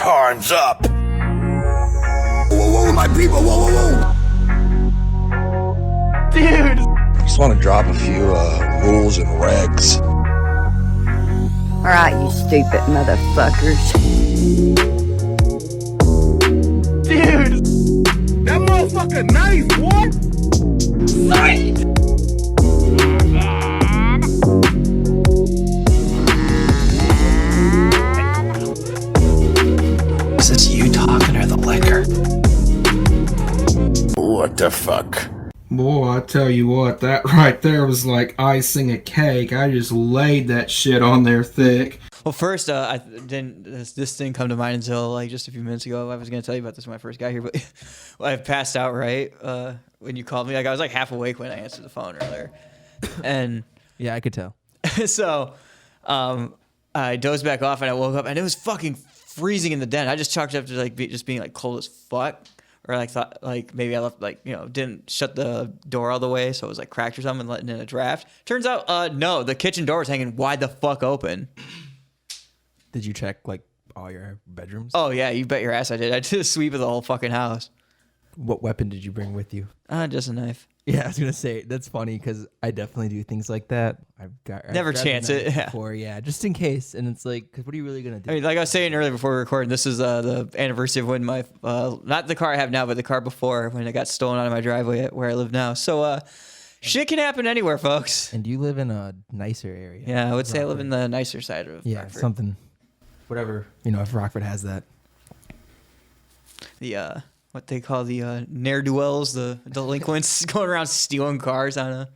Time's up. Whoa, whoa, my people, whoa, whoa, whoa. Dude. Just want to drop a few rules and regs. All right, you stupid motherfuckers. Dude. That motherfucker nice, boy. Sight. Is this you talking or the liquor? What the fuck? Boy, I tell you what, that right there was like icing a cake. I just laid that shit on there thick. Well, first, I didn't. This didn't come to mind until like just a few minutes ago. I was gonna tell you about this when I first got here, but I passed out right when you called me. Like I was like half awake when I answered the phone earlier, and yeah, I could tell. So, I dozed back off and I woke up and it was fucking freezing in the den. I just chalked it up to like just being like cold as fuck, or like thought like maybe I left like didn't shut the door all the way, so it was like cracked or something, and letting in a draft. Turns out, no, the kitchen door was hanging wide the fuck open. Did you check like all your bedrooms? Oh yeah, you bet your ass I did. I did a sweep of the whole fucking house. What weapon did you bring with you? Just a knife. Yeah, I was gonna say that's funny because I definitely do things like that. I've Never chance it. Yeah. Before, yeah, just in case. And it's like, cause what are you really gonna do? I mean, like I was saying earlier before we recorded, this is the anniversary of when my not the car I have now, but the car before when it got stolen out of my driveway at where I live now. So shit can happen anywhere, folks. And you live in a nicer area. Yeah, I would say I live in the nicer side of Rockford. Something, whatever if Rockford has that. The what they call the ne'er-do-wells, the delinquents going around stealing cars on a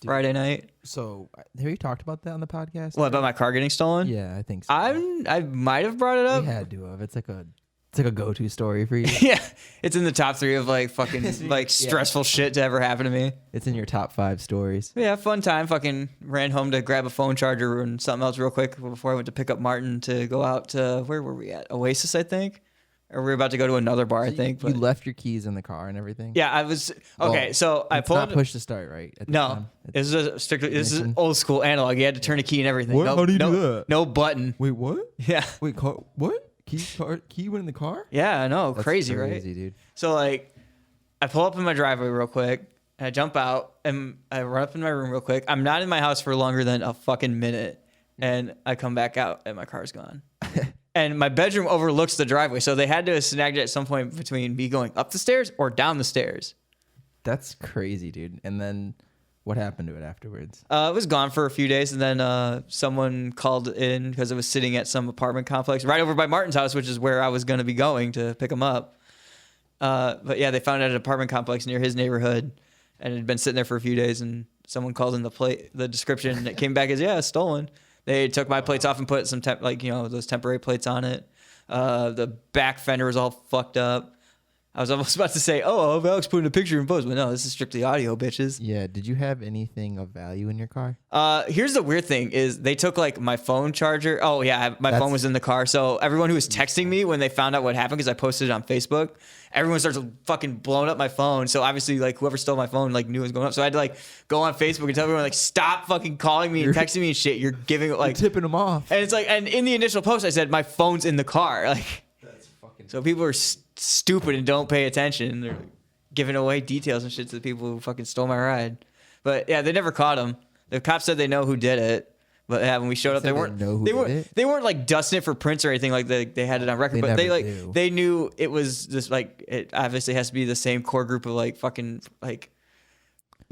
Friday night. So have you talked about that on the podcast? What, about my car getting stolen? Yeah, I think so. I might have brought it up. You had to have. It's like a go-to story for you. Yeah, it's in the top 3 of like fucking like stressful shit to ever happen to me. It's in your top 5 stories. Yeah, fun time. Fucking ran home to grab a phone charger and something else real quick before I went to pick up Martin to go out to, where were we at? Oasis, I think. Or we were about to go to another bar, I think. You left your keys in the car and everything? Yeah, I was... Okay, well, so I pulled... It's not push to start, right? No. This is old school analog. You had to turn a key and everything. What? How do you do that? No button. Wait, what? Yeah. Wait, what? Key went in the car? Yeah, I know. That's crazy, right? Crazy, dude. So, like, I pull up in my driveway real quick, and I jump out, and I run up in my room real quick. I'm not in my house for longer than a fucking minute, and I come back out, and my car's gone. And my bedroom overlooks the driveway, so they had to have snagged it at some point between me going up the stairs or down the stairs. That's crazy, dude. And then what happened to it afterwards? It was gone for a few days, and then someone called in because it was sitting at some apartment complex right over by Martin's house, which is where I was going to be going to pick him up. But yeah, they found it at an apartment complex near his neighborhood, and it had been sitting there for a few days, and someone called in the description, and it came back as, yeah, stolen. They took my plates off and put some those temporary plates on it. The back fender was all fucked up. I was almost about to say, oh, Alex put in a picture and post, but no, this is strictly audio, bitches. Yeah. Did you have anything of value in your car? Here's the weird thing is they took like my phone charger. Oh yeah, my phone was in the car. So everyone who was texting me when they found out what happened, because I posted it on Facebook, everyone starts fucking blowing up my phone. So obviously like whoever stole my phone like knew it was going up. So I had to like go on Facebook and tell everyone like, stop fucking calling me and texting me and shit. You're giving like tipping them off. And it's like, and in the initial post I said my phone's in the car. Like, that's fucking. So people are stupid and don't pay attention. They're giving away details and shit to the people who fucking stole my ride. But yeah, they never caught him. The cops said they know who did it. But yeah, when we showed up, they weren't like dusting it for prints or anything like they had it on record. But they knew it was this like it obviously has to be the same core group of like fucking like.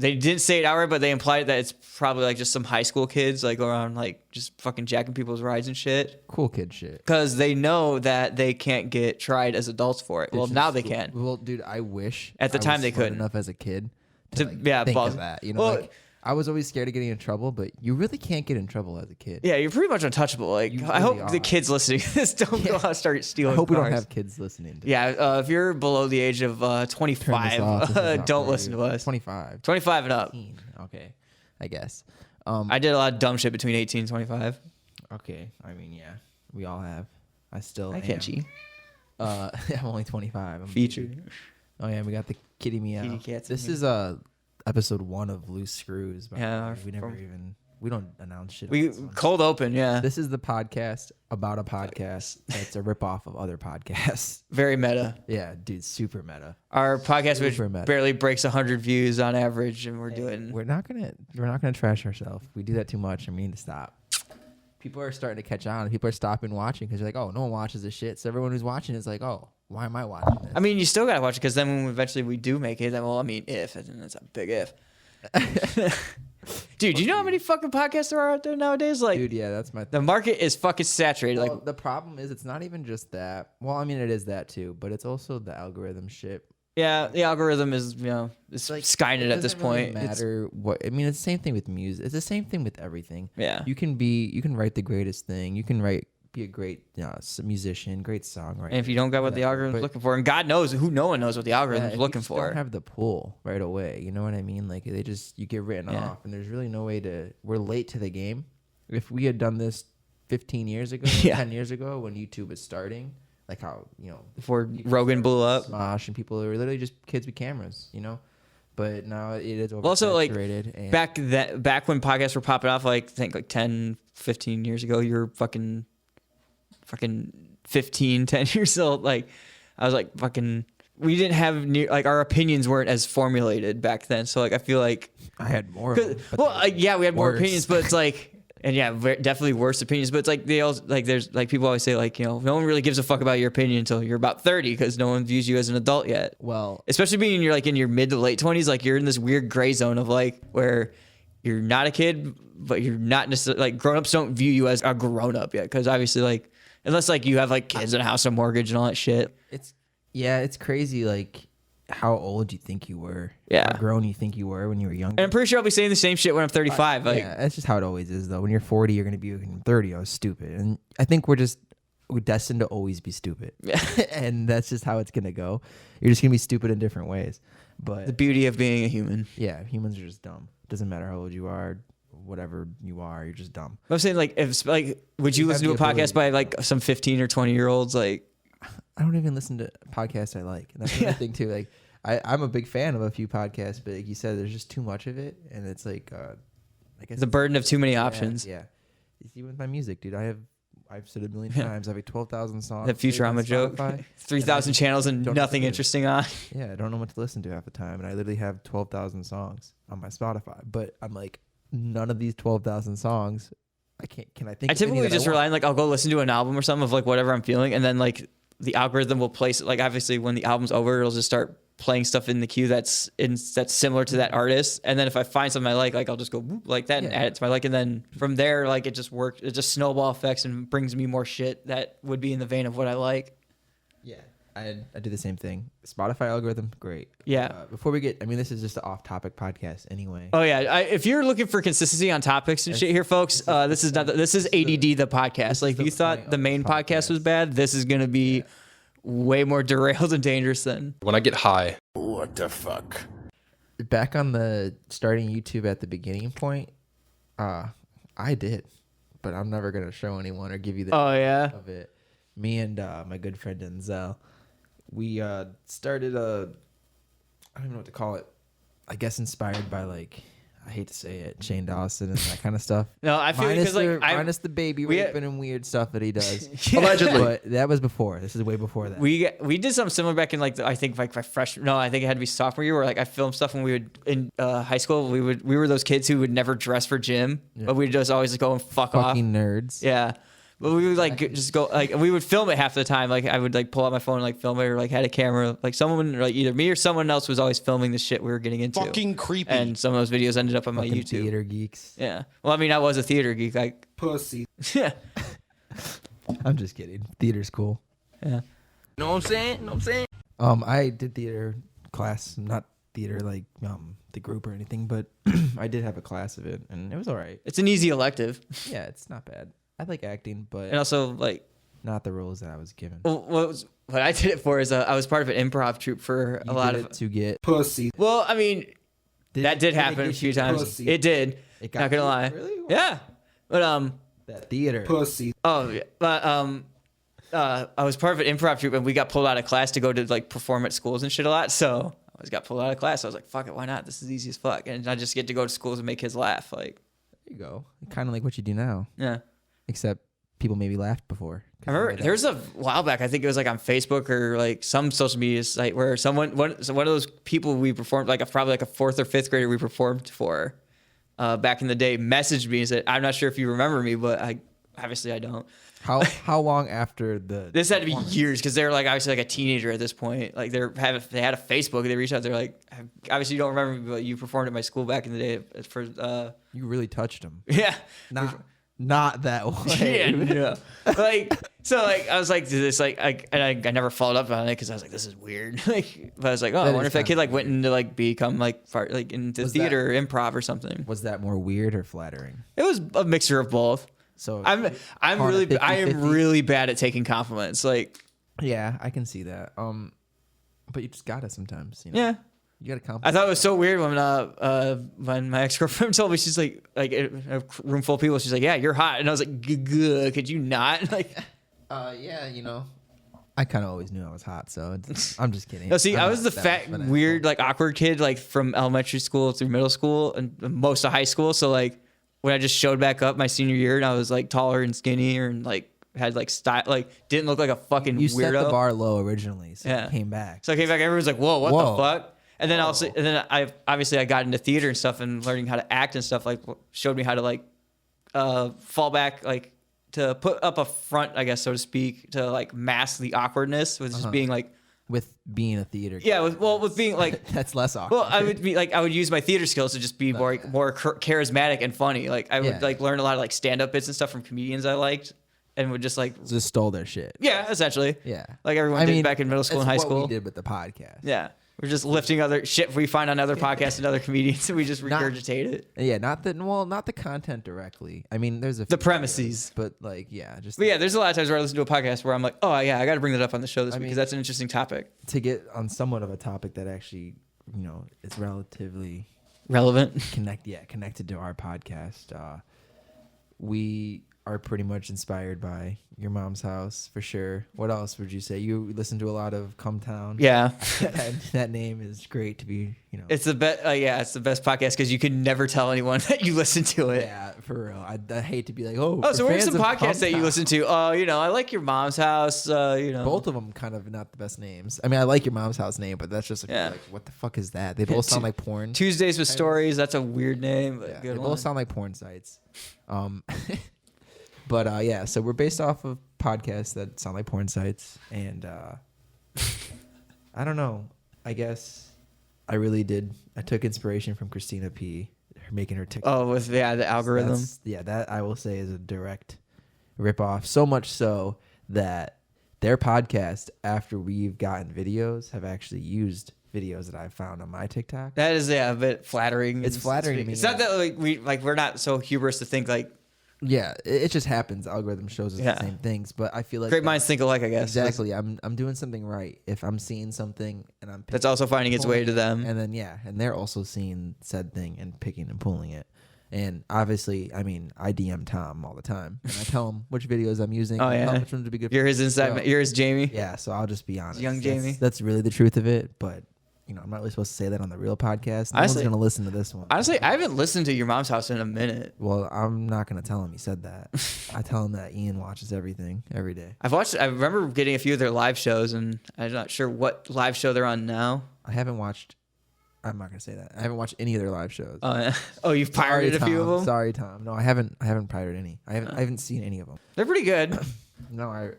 They didn't say it outright, but they implied that it's probably like just some high school kids like around like just fucking jacking people's rides and shit. Cool kid shit. Because they know that they can't get tried as adults for it. Well, now they can. Well, dude, I wish at the time they couldn't. Enough as a kid to like, think of that. Like I was always scared of getting in trouble, but you really can't get in trouble as a kid. Yeah, you're pretty much untouchable. Like really I hope the kids listening to this don't go out and start stealing. I hope cars. We don't have kids listening. Yeah, if you're below the age of 25, don't listen to us. 25 and up. 18. Okay, I guess. I did a lot of dumb shit between 18 and 25. Okay, I mean, yeah, we all have. I can't cheat. I'm only 25. I'm featured. Oh yeah, we got the kitty meow. Kitty cats. This is episode 1 of Loose Screws. Yeah, we never even We don't announce shit. on We this one. cold open, yeah. This is the podcast about a podcast that's a ripoff of other podcasts. Very meta. Yeah, dude, super meta. Our podcast, which Super meta. barely breaks 100 views on average, and we're doing. We're not gonna trash ourselves. We do that too much. I mean, to stop. People are starting to catch on. People are stopping watching because they're like, oh, no one watches this shit. So everyone who's watching is like, oh, why am I watching this? I mean, you still gotta watch it because then when eventually we do make it, then well, I mean, if and that's a big if. Dude, do you know how many fucking podcasts there are out there nowadays? Like, Dude, yeah, that's my. the market is fucking saturated. Well, Like, the problem is, it's not even just that. Well, I mean, it is that too, but it's also the algorithm shit. yeah, the algorithm is, it's Like, Skynet it at this doesn't really point. It's- matter what. I mean, it's the same thing with music. It's the same thing with everything. Yeah. You can write the greatest thing. You can be a great musician, great songwriter. and if you don't got what the whatever, algorithm's but- looking for, and God knows no one knows what the algorithm's if you looking just for. Don't have the pull right away. You know what I mean? Like you get written Yeah. off, and there's really no way to. We're late to the game. If we had done this 15 years ago, Yeah. 10 years ago, when YouTube was starting, like how Before people Rogan blew up. Smosh, and people were literally just kids with cameras, But now it is oversaturated. Also, like, and back when podcasts were popping off, like, I think like 10, 15 years ago, you were fucking 15, 10 years old. Like, I was like we didn't have our opinions weren't as formulated back then. So like, I feel like, I had more. Of them, but well, they were yeah, we had more worse. opinions, but it's like, and yeah, definitely worse opinions. But it's like they all like there's like people always say like no one really gives a fuck about your opinion until you're about 30 because no one views you as an adult yet. Well, Especially being in your mid to late 20s, like you're in this weird gray zone of like where you're not a kid, but you're not necessarily like grown-ups don't view you as a grown-up yet because obviously like unless like you have like kids and a house and mortgage and all that shit. it's crazy. Like how old you think you were. Yeah. How grown you think you were when you were younger. And I'm pretty sure I'll be saying the same shit when I'm 35. Like Yeah, that's just how it always is, though. When you're 40, you're gonna be when 30. I was stupid, and I think we're destined to always be stupid. Yeah. And that's just how it's gonna go. You're just gonna be stupid in different ways. But the beauty of being a human. yeah, humans are just dumb. Doesn't matter how old you are, whatever you are, you're just dumb. I'm saying like if like would you You listen to a have the podcast by like some 15 or 20 year olds like I don't even listen to podcasts I like. And that's the other thing too. Like I'm a big fan of a few podcasts, but like you said, there's just too much of it, and it's like I guess the burden of too many options. Yeah. You see with my music, dude, I've said it a million times. I have 12,000 songs. That saved on Futurama joke. Spotify, 3,000 and I channels and don't know what nothing to do. interesting on. Yeah, I don't know what to listen to half the time, and I literally have 12,000 songs on my Spotify. But I'm like, none of these 12,000 songs, I can't. Can I think? I of any typically that just want? rely on like I'll go listen to an album or something of like whatever I'm feeling, and then like the algorithm will place it. Like obviously when the album's over, it'll just start playing stuff in the queue that's similar to that artist, and then if I find something I like I'll just go whoop, like that and Yeah. add it to my like, and then from there like it just works. It just snowball effects and brings me more shit that would be in the vein of what I like. Yeah, I do the same thing. Spotify algorithm, great. Yeah. Before we get, I mean, this is just an off-topic podcast anyway. Oh yeah, if you're looking for consistency on topics and shit here, folks, this is ADD the podcast. Like if the you thought point the of main the podcast was podcast. bad, this is gonna be way more derailed and dangerous than. When I get high, What the fuck? Back on the starting YouTube at the beginning point, I did, but I'm never gonna show anyone or give you the Oh yeah. of it. Me and my good friend Denzel, we started I don't even know what to call it. I guess inspired by like, I hate to say it, Shane Dawson and that kind of stuff. No, I feel because like minus the baby we- raping and weird stuff that he does. Allegedly. But that was before. This is way before that. we did something similar back in like I think like my freshman. No, I think it had to be sophomore year where like I filmed stuff when we would in high school. We were those kids who would never dress for gym, but we'd just always go and fuck off. Fucking nerds. Yeah. But we would like just go like we would film it half the time. Like I would like pull out my phone and like film it or like had a camera. Like someone or, like either me or someone else was always filming the shit we were getting into. Fucking creepy. And some of those videos ended up on my Fucking YouTube. theater geeks. Yeah. Well, I mean, I was a theater geek. Like Pussy. yeah. I'm just kidding. Theater's cool. Yeah. Know what I'm saying? Know what I'm saying? I did theater class, not theater like the group or anything, but I did have a class of it, and it was all right. It's an easy elective. Yeah, it's not bad. I like acting, but And also like not the roles that I was given. what I did it for is I was part of an improv troupe for You a lot did of. it to get. Pussy. Well, I mean, that did it happen a get few you times. pussy? It did. It got Not gonna you? lie. Really? Yeah. But That theater. Pussy. oh yeah. But I was part of an improv troupe and we got pulled out of class to go to like perform at schools and shit a lot. So I always got pulled out of class. I was like, fuck it, why not? This is easy as fuck. And I just get to go to schools and make kids laugh. Like There you go. Kind of like what you do now, Yeah. except people maybe laughed before. I remember there was a while back. I think it was like on Facebook or like some social media site where one of those people we performed, like probably like a 4th or 5th grader we performed for back in the day, messaged me and said, "I'm not sure if you remember me, but obviously I don't." How long after the? This had to be years because they're like obviously like a teenager at this point. Like they had a Facebook. They reached out. They're like, obviously you don't remember me, but you performed at my school back in the day for. You really touched them. Yeah. Not that way. Yeah. Like so, like I was like, this like I never followed up on it because I was like, this is weird. Like, but I was like, oh, I wonder if that kid like went into like become like part like into theater, improv or something. Was that more weird or flattering? It was a mixture of both. So I am really bad at taking compliments. Like, yeah, I can see that. But you just gotta sometimes. You know? Yeah. You gotta compliment. I thought it was so weird when my ex-girlfriend told me, she's like in a room full of people, she's like, yeah, you're hot. And I was like, good. Could you not? Like, yeah, you know, I kind of always knew I was hot, so I'm just kidding. no, see, I'm I was not the that fat, much of an weird, asshole. like awkward kid, like from elementary school through middle school and most of high school. So like when I just showed back up my senior year and I was like taller and skinnier and like had like style, like didn't look like a fucking You weirdo. set the bar low originally, so Yeah. it came back. So I came back, everyone's like, whoa, what Whoa. the fuck? And then I got into theater and stuff and learning how to act and stuff, like showed me how to like fall back, like to put up a front, I guess, so to speak, to like mask the awkwardness with just being like, With being a theater. yeah, with being like, That's less awkward. well, I would use my theater skills to just be more charismatic and funny. Like I would Yeah. like learn a lot of like stand up bits and stuff from comedians I liked and would just like, just stole their shit. yeah, essentially. Yeah. Like everyone did back in middle school and high it's school. what we did with the podcast. Yeah. We're just lifting other shit we find on other podcasts and other comedians and we just regurgitate it. Yeah, not the content directly. I mean, there's The premises. but like, yeah, just But yeah, there's a lot of times where I listen to a podcast where I'm like, oh yeah, I got to bring that up on the show this week because that's an interesting topic. to get on somewhat of a topic that actually, you know, is relatively Relevant. connected to our podcast. We are pretty much inspired by Your Mom's House for sure. What else would you say? You listen to a lot of Come Town. Yeah. that name is great to be, you know. It's the best. Yeah, it's the best podcast because you can never tell anyone that you listen to it. Yeah, for real. I hate to be like, oh, Oh, so we're where's some fans of podcasts that you Come listen to? Oh, you know, I like Your Mom's House. You know, Both of them kind of not the best names. I mean, I like Your Mom's House name, but that's just like what the fuck is that? They both sound like porn. Tuesdays with Stories. That's a weird name. But Yeah, good they one. both sound like porn sites. But yeah, so we're based off of podcasts that sound like porn sites, and I don't know. I guess I really did. I took inspiration from Christina P. Making her TikTok. Oh, with the algorithm. That I will say is a direct ripoff. So much so that their podcast, after we've gotten videos, have actually used videos that I've found on my TikTok. That is a bit flattering. It's flattering to me. It's not that we're not so hubris to think like Yeah, it just happens. Algorithm shows us Yeah. the same things, but I feel like great minds think alike, I guess. exactly. I'm doing something right if I'm seeing something and I'm That's also finding its way to them. and then and they're also seeing said thing and picking and pulling it. And obviously, I mean, I DM Tom all the time, and I tell him which videos I'm using. Oh, and tell yeah. him which ones would be good. You're for his the inside. show. You're his Jamie. Yeah, so I'll just be honest. Young Jamie. That's really the truth of it, but. You know, I'm not really supposed to say that on the real podcast. No Honestly- one's gonna listen to this one. Honestly, I haven't listened to Your Mom's House in a minute. Well, I'm not gonna tell him he said that. I tell him that Ian watches everything every day. I remember getting a few of their live shows, and I'm not sure what live show they're on now. I haven't watched. I'm not gonna say that. I haven't watched any of their live shows. Oh, you've pirated Sorry, a few Tom. of them? Sorry, Tom. No, I haven't pirated any. I haven't seen any of them. They're pretty good. No,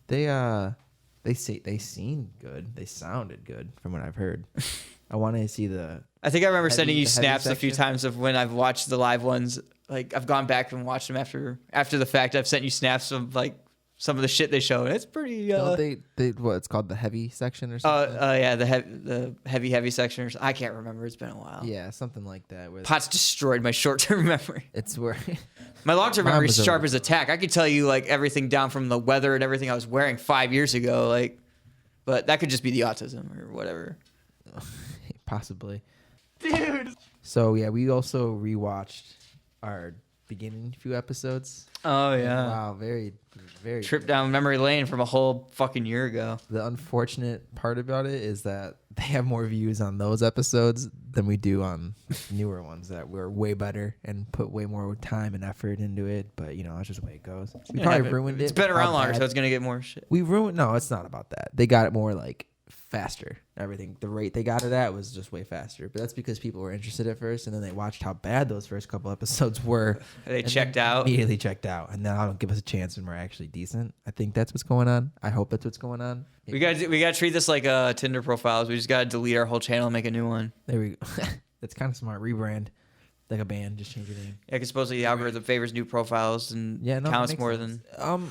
they seemed good. They sounded good from what I've heard. I want to see the. I think I remember sending you the heavy snaps a few section? times of when I've watched the live ones. Like I've gone back and watched them after the fact. I've sent you snaps of like some of the shit they show, and it's pretty. Don't they what it's called, the heavy section or something? Yeah, the heavy section. I can't remember. It's been a while. Yeah, something like that. Where Pot's destroyed my short-term memory. it's where. My long-term Mine memory is was sharp over. as a tack. I could tell you like everything down from the weather and everything I was wearing 5 years ago. Like, but that could just be the autism or whatever. Possibly. Dude. So yeah, we also rewatched our beginning few episodes. Oh yeah. Wow, very, very Trip down memory lane from a whole fucking year ago. The unfortunate part about it is that they have more views on those episodes than we do on newer ones that were way better and put way more time and effort into it. But you know, that's just the way it goes. We probably ruined it. It's been around How longer, bad- so it's gonna get more shit. We ruined. No, it's not about that. They got it more like faster. Everything, the rate they got it at was just way faster. But that's because people were interested at first, and then they watched how bad those first couple episodes were. They and checked then out. Immediately checked out, and now don't give us a chance when we're actually decent. I think that's what's going on. I hope that's what's going on. We gotta treat this like Tinder profiles. We just gotta delete our whole channel and make a new one. There we go. That's kind of smart. Rebrand, like a band. Just change your name. Yeah, because supposedly the algorithm favors new profiles and Yeah, no, counts that makes more sense. than.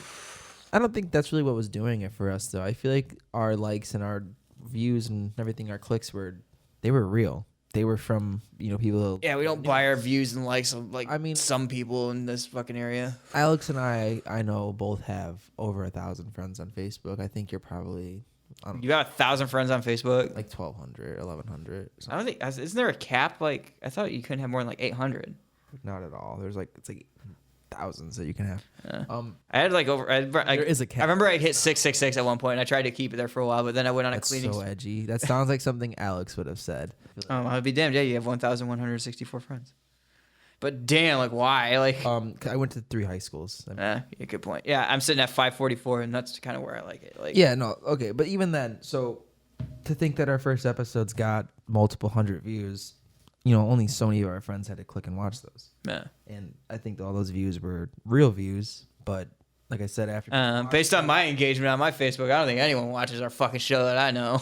I don't think that's really what was doing it for us, though. I feel like our likes and our views and everything, our clicks were real. They were from people. Yeah, we don't buy our views and likes of I mean- some people in this fucking area. Alex and I know both have over 1,000 friends on Facebook. I think you're probably You got 1,000 friends on Facebook. like 1,200, 1,100. I don't think. Isn't there a cap? Like I thought you couldn't have more than like 800. Not at all. There's it's like thousands that you can have. I had like over. There is a cap. I remember I hit 666 at one point, and I tried to keep it there for a while, but then I went on a That's cleaning. so edgy. That sounds like something Alex would have said. I'd be damned. Yeah, you have 1,164 friends. But damn, like why? Like, I went to 3 high schools. yeah, good point. Yeah, I'm sitting at 544, and that's kind of where I like it. Like, Yeah, no, okay, but even then, so to think that our first episodes got multiple hundred views, only so many of our friends had to click and watch those. yeah. And I think all those views were real views, but like I said, after Based on my engagement on my Facebook, I don't think anyone watches our fucking show that I know.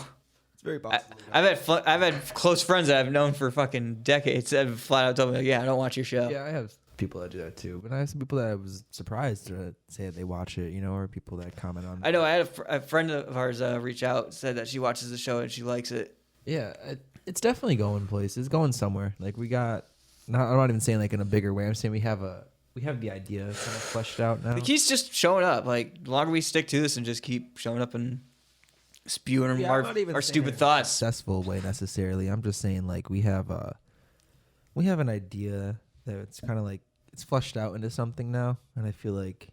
it's very possible. I've had close friends that I've known for fucking decades that have flat out told me, like, yeah, I don't watch your show. Yeah, I have people that do that too, but I have some people that I was surprised to say that they watch it, or people that comment on. I know. I had a friend of ours reach out, said that she watches the show and she likes it. Yeah, it's definitely going places, going somewhere. Like we got, I'm not even saying like in a bigger way. I'm saying we have the idea kind of fleshed out now. The key's just showing up. Like, the longer we stick to this and just keep showing up and spewing Yeah, I'm not even our saying stupid in a thoughts. successful way necessarily. I'm just saying like we have an idea that it's kind of like it's fleshed out into something now, and I feel like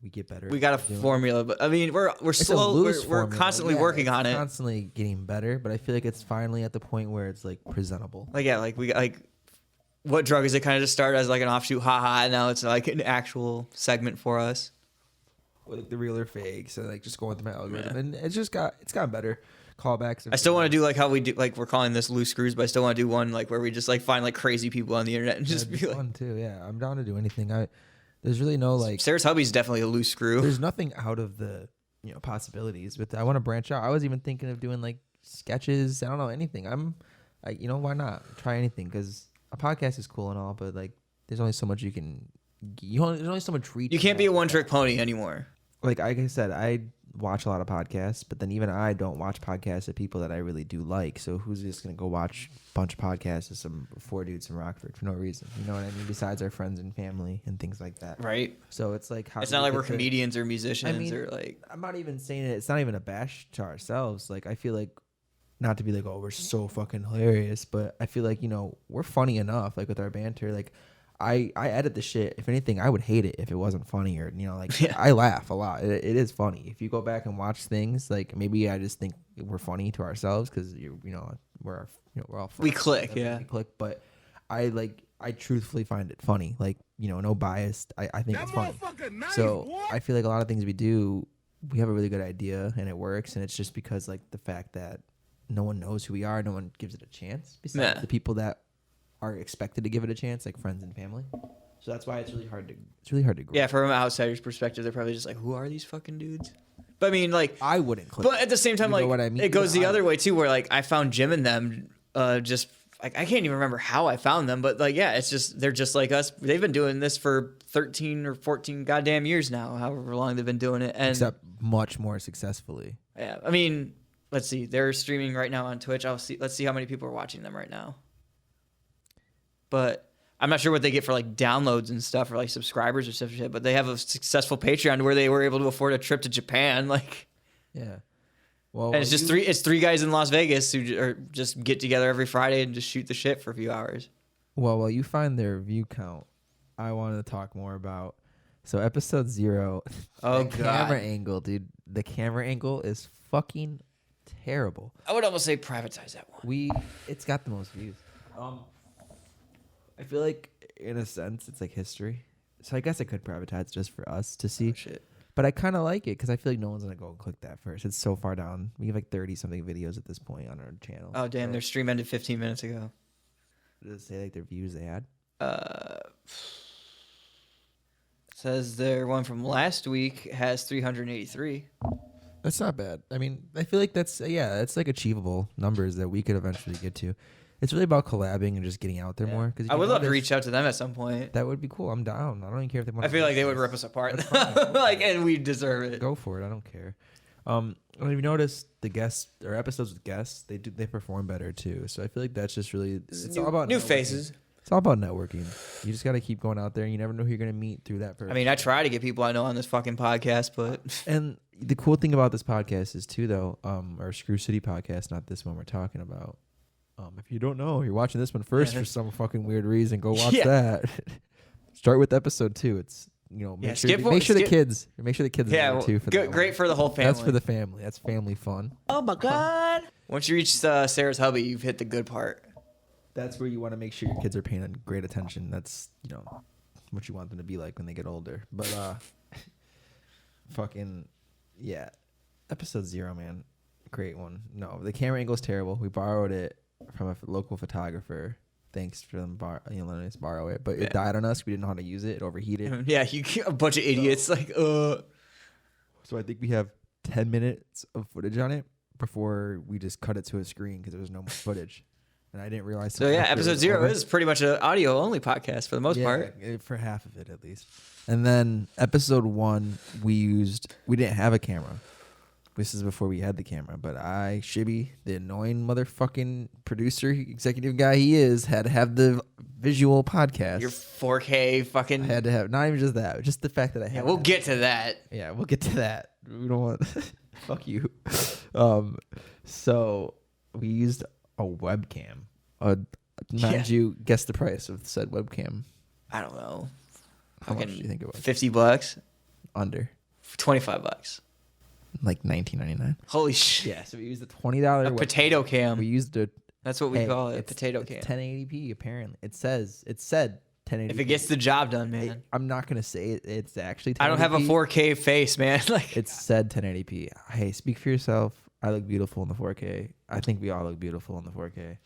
we get better. We got a at doing it. formula, but I mean, we're It's a slow. loose We're formula. constantly Yeah, working it's on it. constantly getting better, but I feel like it's finally at the point where it's like presentable. Like, yeah, like we got like. What drug is it? Kind of just started as like an offshoot, haha, and now it's like an actual segment for us. Like the real or fake, so like just going through my algorithm, and it's gotten better. Callbacks. I still want to do like how we do, like we're calling this loose screws, but I still want to do one like where we just like find like crazy people on the internet and just be like. fun too. Yeah, I'm down to do anything. There's really no like. Sarah's hubby's definitely a loose screw. There's nothing out of the possibilities, but I want to branch out. I was even thinking of doing like sketches. I don't know anything. Why not try anything? Because a podcast is cool and all, but like there's only so much you can. There's only so much reach. You can't be a one-trick pony anymore. Like I said, I watch a lot of podcasts, but then even I don't watch podcasts of people that I really do like. So who's just gonna go watch a bunch of podcasts of some 4 dudes from Rockford for no reason? You know what I mean? Besides our friends and family and things like that. Right. So it's like how It's do not we like we're get to- comedians or musicians I mean, or like. I'm not even saying it. It's not even a bash to ourselves. Like I feel like, not to be like, oh, we're so fucking hilarious, but I feel like we're funny enough. Like with our banter, like I edit the shit. If anything, I would hate it if it wasn't funny or like Yeah. I laugh a lot. It is funny. If you go back and watch things, like maybe I just think we're funny to ourselves because we're all friends. We click, We yeah. click, but I truthfully find it funny. Like no bias. I think it's funny. So I feel like a lot of things we do, we have a really good idea and it works, and it's just because like the fact that no one knows who we are, no one gives it a chance besides Yeah. the people that are expected to give it a chance, like friends and family. So that's why it's really hard to grow. Yeah, from an outsider's perspective, they're probably just like, who are these fucking dudes? But I mean, like, I wouldn't click. but at the same time, You know like, what I mean? it goes Even the I other would. way too, where like I found Jim and them, just like I can't even remember how I found them, but like, yeah, it's just they're just like us. They've been doing this for 13 or 14 goddamn years now, however long they've been doing it, and Except much more successfully. yeah, I mean, let's see, they're streaming right now on Twitch. Let's see how many people are watching them right now. But I'm not sure what they get for like downloads and stuff or like subscribers or stuff. But they have a successful Patreon where they were able to afford a trip to Japan. Like, Yeah. Well, and it's just three guys in Las Vegas who just get together every Friday and just shoot the shit for a few hours. Well, while you find their view count, I wanted to talk more about. So episode 0, Oh, the God. camera angle, dude. The camera angle is fucking terrible. I would almost say privatize that one. It's got the most views. I feel like in a sense it's like history. So I guess I could privatize just for us to see. Oh, shit. But I kind of like it because I feel like no one's gonna go and click that first. It's so far down. We have like 30 something videos at this point on our channel. Oh, damn. Their stream ended 15 minutes ago. Does it say like their views they had? Says their one from last week has 383. That's not bad. I mean, I feel like that's like achievable numbers that we could eventually get to. It's really about collabing and just getting out there more. Because I would love to reach out to them at some point. That would be cool. I'm down. I don't even care if they want. I feel like they would rip us apart. Like, and we deserve it. Go for it. I don't care. If you notice the guests or episodes with guests, they perform better too. So I feel like that's just really it's all about new networking. faces. It's all about networking. You just got to keep going out there, and you never know who you're gonna meet through that person. I mean, I try to get people I know on this fucking podcast, but And the cool thing about this podcast is too, though, our screwcity podcast, not this one we're talking about. If you don't know, you're watching this one first for some fucking weird reason. Go watch that. Start with episode 2. It's make sure the kids are there too for that great one. for the whole family. That's for the family. That's family fun. Oh my god! Once you reach Sarah's hubby, you've hit the good part. That's where you want to make sure your kids are paying great attention. That's what you want them to be like when they get older. But fucking yeah, episode 0, man, great one. No, the camera angle is terrible. We borrowed it from a local photographer. Thanks for them letting us borrow it, but it died on us. We didn't know how to use it. It overheated. Yeah, you a bunch of idiots So I think we have 10 minutes of footage on it before we just cut it to a screen because there was no more footage. And I didn't realize. So yeah, episode 0 is pretty much an audio only podcast for the most part. For half of it at least. And then episode 1, we didn't have a camera. This is before we had the camera, but Shibby, the annoying motherfucking producer, executive guy he is, had to have the visual podcast. Your 4K fucking. I had to have, not even just that, just the fact that I had. Yeah, we'll get to that. Yeah, we'll get to that. We don't want. Fuck you. So we used a webcam. Mind you, guess the price of said webcam. I don't know. How much do you think it was? $50. Under. $25. Like $19.99. Holy shit! Yeah, so we used the $20 A potato cam. We used a. That's what we call it. A potato cam. It's 1080p apparently. It said 1080p. If it gets the job done, man. I'm not gonna say it's actually 1080p. I don't have a 4K face, man. Like it said 1080p. Hey, speak for yourself. I look beautiful in the 4K. I think we all look beautiful in the 4K.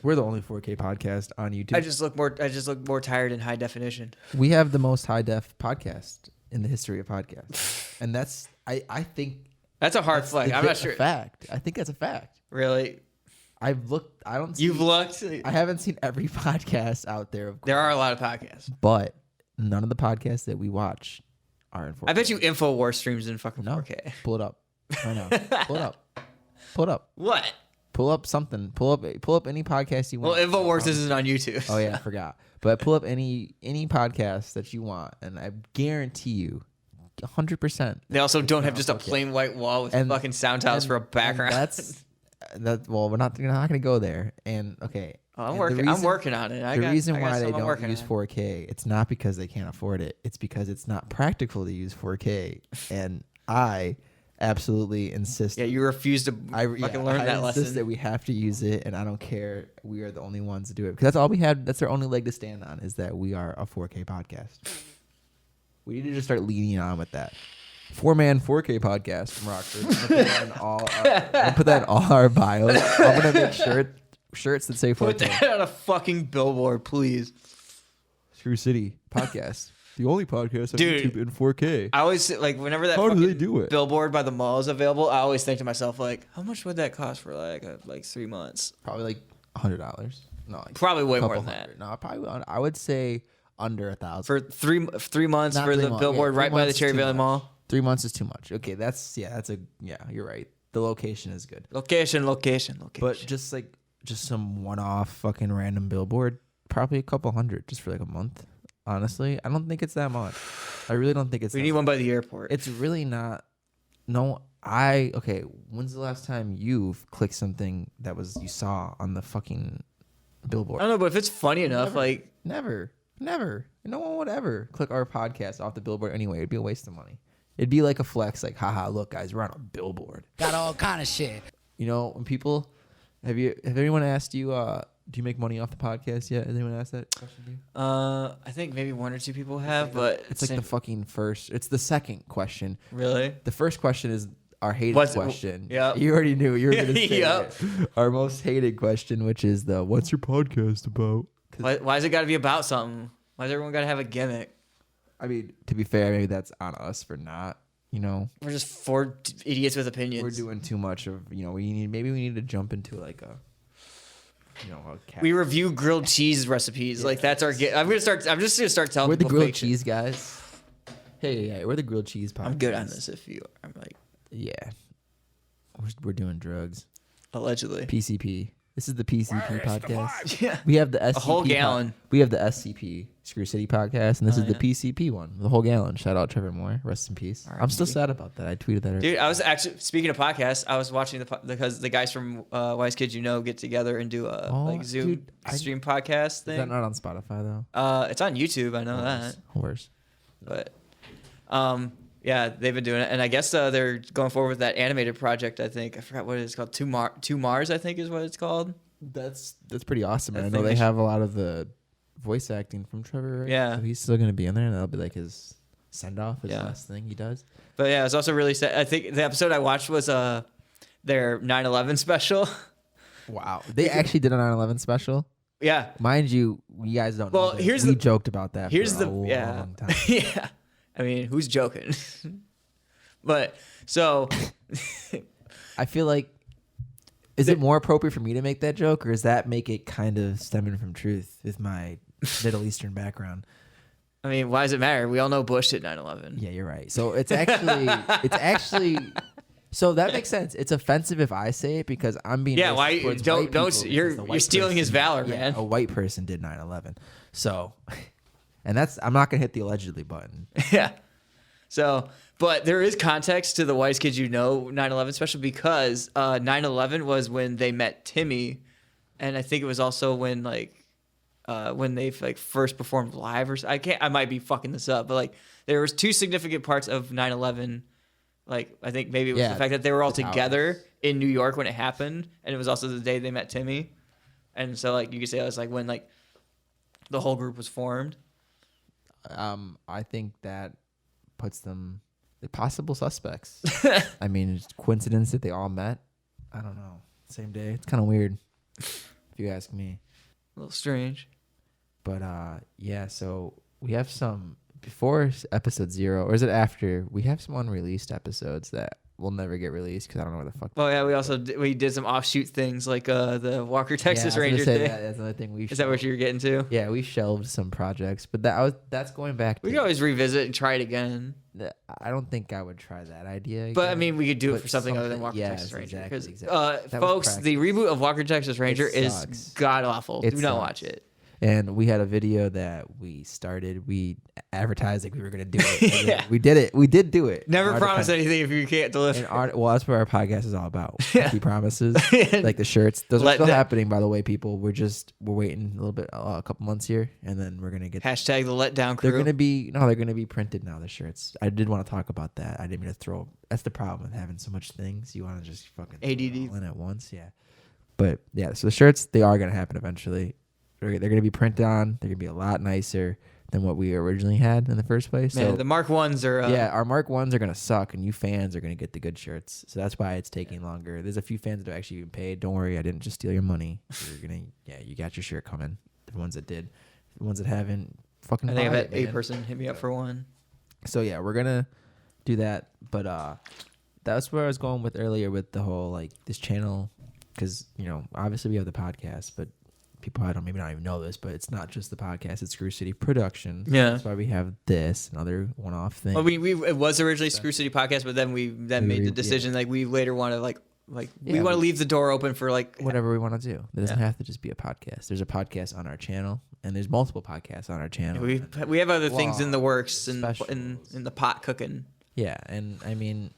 We're the only 4K podcast on YouTube. I just look more tired in high definition. We have the most high def podcast in the history of podcasts, and that's I think that's a hard flag. I'm not sure. Fact. I think that's a fact. Really? I've looked. I don't. You've looked. I haven't seen every podcast out there. Of course, there are a lot of podcasts, but none of the podcasts that we watch are in 4K. I bet you InfoWars streams in fucking no. 4K. Pull it up. I know. Pull it up. Pull it up. What? Pull up something. Pull up any podcast you want. Well, InfoWars isn't on YouTube. Oh yeah, I forgot. But pull up any podcast that you want, and I guarantee you, 100%. They also don't have just a plain white wall with fucking sound tiles for a background. Well, we're not gonna go there. And okay, I'm working on it. The reason why they don't use 4K, it's not because they can't afford it. It's because it's not practical to use 4K. And I absolutely insist. Yeah, you refuse to fucking learn that lesson. I insist that we have to use it, and I don't care. We are the only ones to do it because that's all we had. That's our only leg to stand on is that we are a 4K podcast. We need to just start leaning on with that. 4-man 4K podcast from Rockford. I'm gonna put that in all our bios. I'm gonna make shirts that say 4K. Put that on a fucking billboard, please. Screw City podcast. The only podcast on YouTube in 4K. I always whenever that How do they do it? billboard by the mall is available, I always think to myself how much would that cost for like 3 months? Probably like $100. No, probably way more than that. No, probably I would say under 1,000 for three months Not for 3 the months. billboard right by the Cherry Valley Mall. 3 months is too much. Okay, you're right. The location is good. Location. But just some one-off fucking random billboard, probably a couple hundred just for like a month. Honestly, I don't think it's that much. I really don't think it's. We need one by the airport. It's really not. No, okay. When's the last time you've clicked something that you saw on the fucking billboard? I don't know, but if it's funny enough, Never. Never. No one would ever click our podcast off the billboard anyway. It'd be a waste of money. It'd be like a flex, like, haha, look, guys, we're on a billboard. Got all kind of shit. You know, when people, have anyone asked you, do you make money off the podcast yet? Has anyone asked that question to you? I think maybe 1 or 2 people have, but It's like the fucking first, it's the second question. really. The first question is our hated What's- question. yep. You already knew. You were going to say Yep. it. Our most hated question, which is what's your podcast about? Why is it got to be about something? Why does everyone got to have a gimmick? I mean, to be fair, maybe that's on us for not, We're just 4 idiots with opinions. we're doing too much of, we need to jump into like a, a cat. We review grilled cheese recipes. Like that's our. I'm just gonna start telling We're the people grilled fake shit. cheese guys. Hey, we're the grilled cheese podcast. I'm good on this. If you, I'm like Yeah. We're doing drugs. allegedly. PCP. This is the PCP podcast. Yeah. We have the SCP. whole gallon. We have the SCP, Screw City podcast, and this is the yeah. PCP one, the whole gallon. Shout out Trevor Moore. Rest in peace. I'm still sad about that. I tweeted that. Dude, I was actually speaking of podcasts. I was watching because the guys from Wise Kids get together and do a like Zoom dude, stream podcast Is thing. that not on Spotify though? It's on YouTube. I know that, Horse. but yeah, they've been doing it, and I guess they're going forward with that animated project. I think I forgot what it's called. Two Mars, I think, is what it's called. That's pretty awesome. I I know think they they should- have a lot of the voice acting from Trevor. Right? Yeah. So he's still gonna be in there, and that'll be like his send off, his Yeah. last thing he does. But yeah, it's also really sad. I think the episode I watched was their 9/11 special. Wow. They actually did a 9/11 special. Yeah. Mind you, you guys don't know. Well, this. We joked about that. Here's for the a long time. yeah. I mean, who's joking? But so I feel like, is it more appropriate for me to make that joke, or does that make it kind of stemming from truth with my Middle Eastern background? I mean, why does it matter? We all know Bush did 9/11. Yeah, you're right. So it's actually, so that makes sense. It's offensive if I say it because I'm being Yeah, racist why towards don't white people you're because the white stealing his person- valor, yeah, man. A white person did 9/11. So, and I'm not gonna hit the allegedly button. Yeah. So, but there is context to the Wise Kids 9/11 special because 9/11 was when they met Timmy, and I think it was also when when they first performed live I might be fucking this up, but like there was 2 significant parts of 9/11. Like I think maybe it was Yeah, the fact that they were all the towers. together in New York when it happened, and it was also the day they met Timmy, and so like you could say it was like when like the whole group was formed. I think that puts them the possible suspects. I mean, it's coincidence that they all met. I don't know. Same day. It's kind of weird, if you ask me. A little strange. But yeah. So we have some before episode 0, or is it after? We have some unreleased episodes that will never get released because I don't know where the fuck. Well, yeah, we did some offshoot things like the Walker Texas Yeah, I was Ranger gonna say thing. that's another thing we. Is that what you're getting to? Yeah, we shelved some projects, but that's going back. We to, can always revisit and try it again. I don't think I would try that idea. But I again. mean, we could do it But for something other than something- Walker yes, Texas Ranger. exactly, Because, exactly. That was folks, the reboot of Walker Texas Ranger is sucks. god awful. It Do not sucks. watch it. And we had a video that we started. We advertised like we were gonna do it. And then Yeah. We did it. We did do it. Never Our promise defense- anything if you can't deliver. Well, that's what our podcast is all about. Yeah. Key promises, like the shirts. Those are Let still that- happening, by the way, people. We're waiting a little bit, a couple months here, and then we're gonna get. Hashtag the letdown crew. They're gonna be printed now. The shirts. I did want to talk about that. I didn't mean to throw. That's the problem with having so much things. You want to just fucking throw it ADD. all in at once. Yeah. But yeah, so the shirts, they are gonna happen eventually. They're gonna be printed on. They're gonna be a lot nicer than what we originally had in the first place. Man, So the Mark 1s are. yeah, our Mark 1s are gonna suck, and you fans are gonna get the good shirts. So that's why it's taking longer. There's a few fans that have actually even paid. Don't worry, I didn't just steal your money. You got your shirt coming. The ones that did, the ones that haven't, fucking. I think I've buy had it, a man. person hit me up for one. So yeah, we're gonna do that. But that's where I was going with earlier with the whole like this channel, because obviously we have the podcast, but people maybe not even know this, but it's not just the podcast; it's Screw City Production. Yeah. That's why we have this another one-off thing. Well, it was originally Screw City Podcast, but then we made the decision like we later want to we Yeah, want to leave the door open for like whatever we want to do. It doesn't Yeah. have to just be a podcast. There's a podcast on our channel, and there's multiple podcasts on our channel. we have other things in the works and Specials. in the pot cooking. Yeah, and I mean,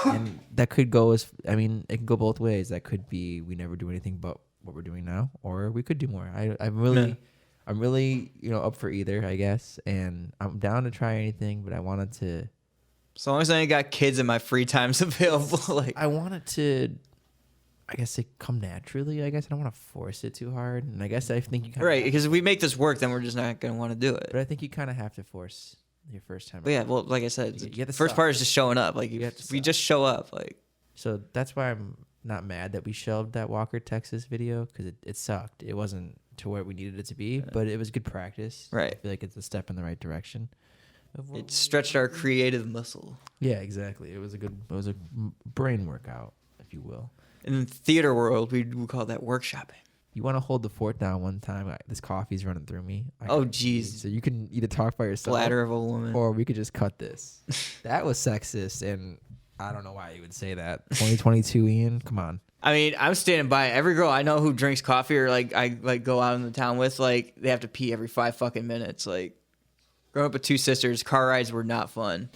and that could go it can go both ways. That could be we never do anything but what we're doing now, or we could do more. I I'm really, up for either, I guess. And I'm down to try anything, but I wanted to. As long as I ain't got kids and my free time's available, like I want it to, I guess, it come naturally. I guess I don't want to force it too hard. And I guess I think you kind of right, because if we make this work, then we're just not gonna want to do it. But I think you kind of have to force your first time. But yeah, well, like I said, You the have to first suck. part is just showing up. Like You have to we suck. just show up. Like So that's why I'm not mad that we shelved that Walker, Texas video, because it sucked. It wasn't to where we needed it to be, but it was good practice. Right. I feel like it's a step in the right direction. it stretched our creative muscle. Yeah, exactly. It was a brain workout, if you will. In the theater world, we call that workshopping. You want to hold the fort down one time? This coffee's running through me. Oh, jeez. So you can either talk by yourself, Bladder of a woman. or we could just cut this. That was sexist, and I don't know why you would say that. 2022, Ian, come on. I mean, I'm standing by it. Every girl I know who drinks coffee or like I like go out in the town with, like they have to pee every 5 fucking minutes. Like growing up with two sisters, car rides were not fun.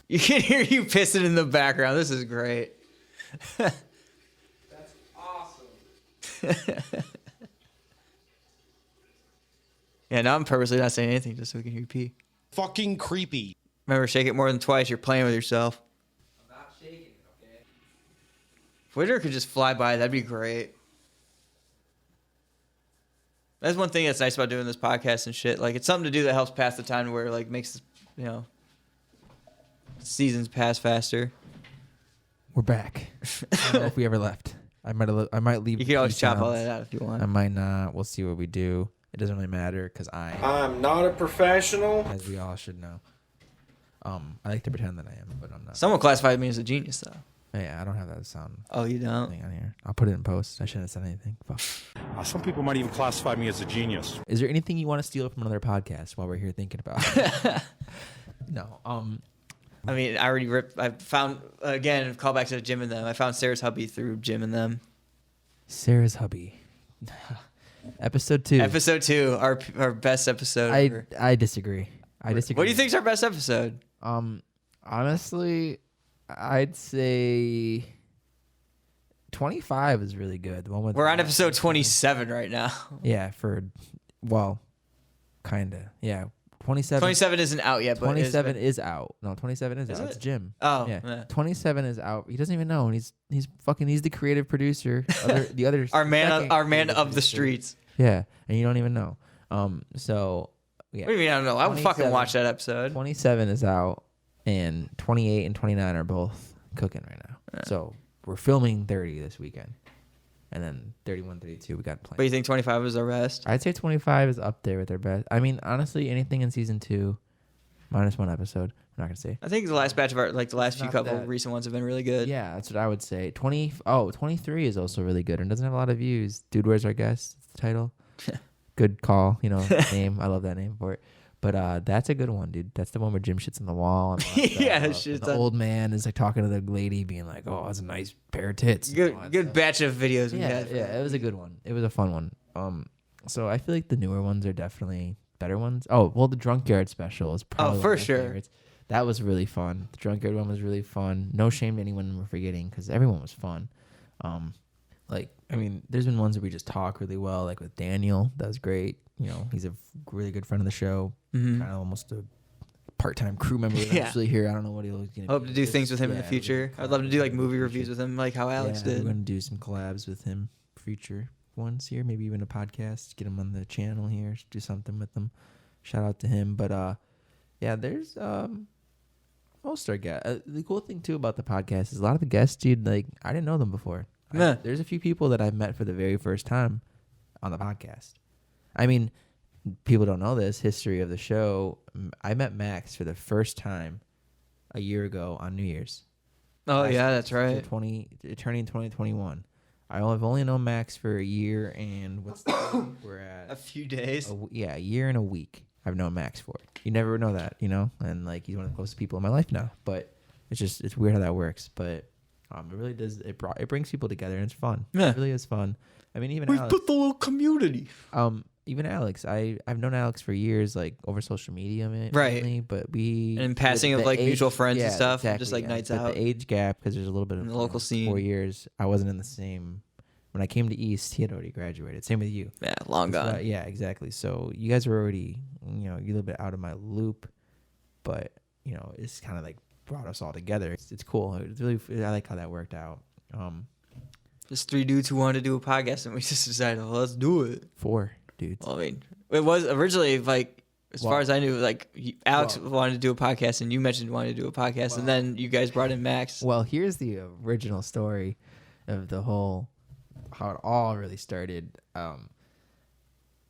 You can hear you pissing in the background. This is great. That's awesome. Yeah, now I'm purposely not saying anything just so we can hear you pee. Fucking creepy. Remember, shake it more than twice. You're playing with yourself. I'm not shaking it, okay? If Winter could just fly by, that'd be great. That's one thing that's nice about doing this podcast and shit. Like, it's something to do that helps pass the time where, like, makes, seasons pass faster. We're back. I don't know if we ever left. I might leave. You can always the chop all sounds. that out if you want. I might not. We'll see what we do. It doesn't really matter because I'm not a professional. as we all should know. I like to pretend that I am, but I'm not. Someone classified me as a genius, though. Yeah, I don't have that sound Oh, you don't? thing on here. I'll put it in post. I shouldn't have said anything. Fuck. Some people might even classify me as a genius. Is there anything you want to steal from another podcast while we're here thinking about it? No. I mean, I already ripped. I found, again, call back to Jim and them. I found Sarah's hubby through Jim and them. Sarah's hubby. Episode 2. Episode 2, our best episode ever. I disagree. I disagree. What do you think's our best episode? Honestly, I'd say 25 is really good. The one with We're on episode 27 right now. Yeah, kinda. Yeah. 27 27 isn't out yet, but 27 is out. No, 27 is out. it? It's Jim. Oh, yeah. yeah. 27 is out. He doesn't even know. And he's the creative producer. The other Our man second of creative the producer. streets. Yeah, and you don't even know. So yeah. What do you mean I don't know? I would fucking 27 watch that episode. 27 is out, and 28 and 29 are both cooking right now. Yeah. So we're filming 30 this weekend, and then 31, 32 we got But planned. you think 25 was our best? I'd say 25 is up there with their best. I mean, honestly, anything in season 2, minus one episode. I'm not gonna say. I think the last batch of our, like the last few Not couple that- recent ones have been really good. Yeah, that's what I would say. 23 is also really good and doesn't have a lot of views. Dude, Where's Our Guest? It's the title. Good call, name. I love that name for it. But that's a good one, dude. That's the one where Jim shits on the wall. And all that Yeah, stuff. shit's And the on- old man is like talking to the lady, being like, "Oh, that's a nice pair of tits." and all that Good stuff. batch of videos we Yeah, had. yeah, it was a good one. It was a fun one. So I feel like the newer ones are definitely better ones. Oh, well, the Drunkyard special is probably for one of my sure. favorites. That was really fun. The Drunkyard one was really fun. No shame to anyone we're forgetting because everyone was fun. There's been ones where we just talk really well, like with Daniel. That was great. He's a really good friend of the show. Mhm. Kind of almost a part-time crew member Yeah. eventually here. I don't know what he'll gonna Hope be. to do things with him in the Yeah, future. I'd love to do like movie reviews with him, like how Alex We're did. going to do some collabs with him, future ones here, maybe even a podcast. Get him on the channel here, do something with him. Shout out to him. But there's most our guests. The cool thing too about the podcast is a lot of the guests, dude. Like I didn't know them before. Yeah. There's a few people that I've met for the very first time on the podcast. I mean, people don't know this history of the show. I met Max for the first time a year ago on New Year's. Oh yeah, that's So right. turning 2021. I've only known Max for a year and we're A at few days. a year and a week. I've known Max for. You never know that, and like he's one of the closest people in my life now. But it's weird how that works. But it really does. It brings people together and it's fun. Yeah. It really is fun. I mean, even We've Alex, built the little community. even Alex, I've known Alex for years, like over social media, Right. mainly, but we And in passing of, like, mutual friends and stuff, just, like, nights but out. the age gap, because there's a little bit of In the local scene. 4 years, I wasn't in the same when I came to East, he had already graduated. Same with you. Yeah, long That's gone. why- yeah, exactly. So you guys were already, you're a little bit out of my loop, but it's kind of like brought us all together. It's cool. It's really, I like how that worked out. Just 3 dudes who wanted to do a podcast, and we just decided, well, let's do it. 4 dudes. Well, I mean, it was originally like, as far as I knew, like Alex wanted to do a podcast, and you mentioned you wanted to do a podcast, and then you guys brought in Max. Well, here's the original story of the whole, how it all really started.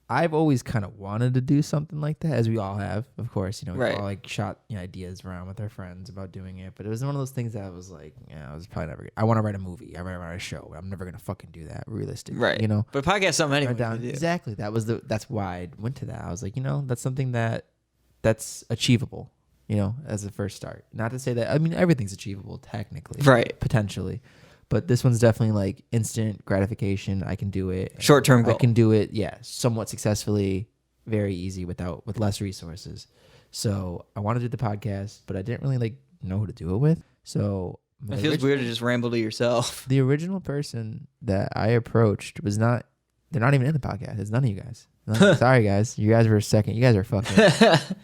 I've always kind of wanted to do something like that, as we all have, of course. We Right. all like shot ideas around with our friends about doing it, but it was one of those things that I was like, I was probably never. I want to write a movie. I want to write a show. But I'm never gonna fucking do that realistically, Right. But podcast is something anyone can do. Exactly. That's why I went to that. I was like, that's something that's achievable. As a first start. Not to say that everything's achievable technically, Right. Potentially. But this one's definitely like instant gratification. I can do it. Short-term goal. I can do it, somewhat successfully, very easy with less resources. So I wanted to do the podcast, but I didn't really know who to do it with. So It feels weird to just ramble to yourself. the original person that I approached was not. They're not even in the podcast. It's none of you guys. Sorry, guys. You guys were second. You guys are fucking.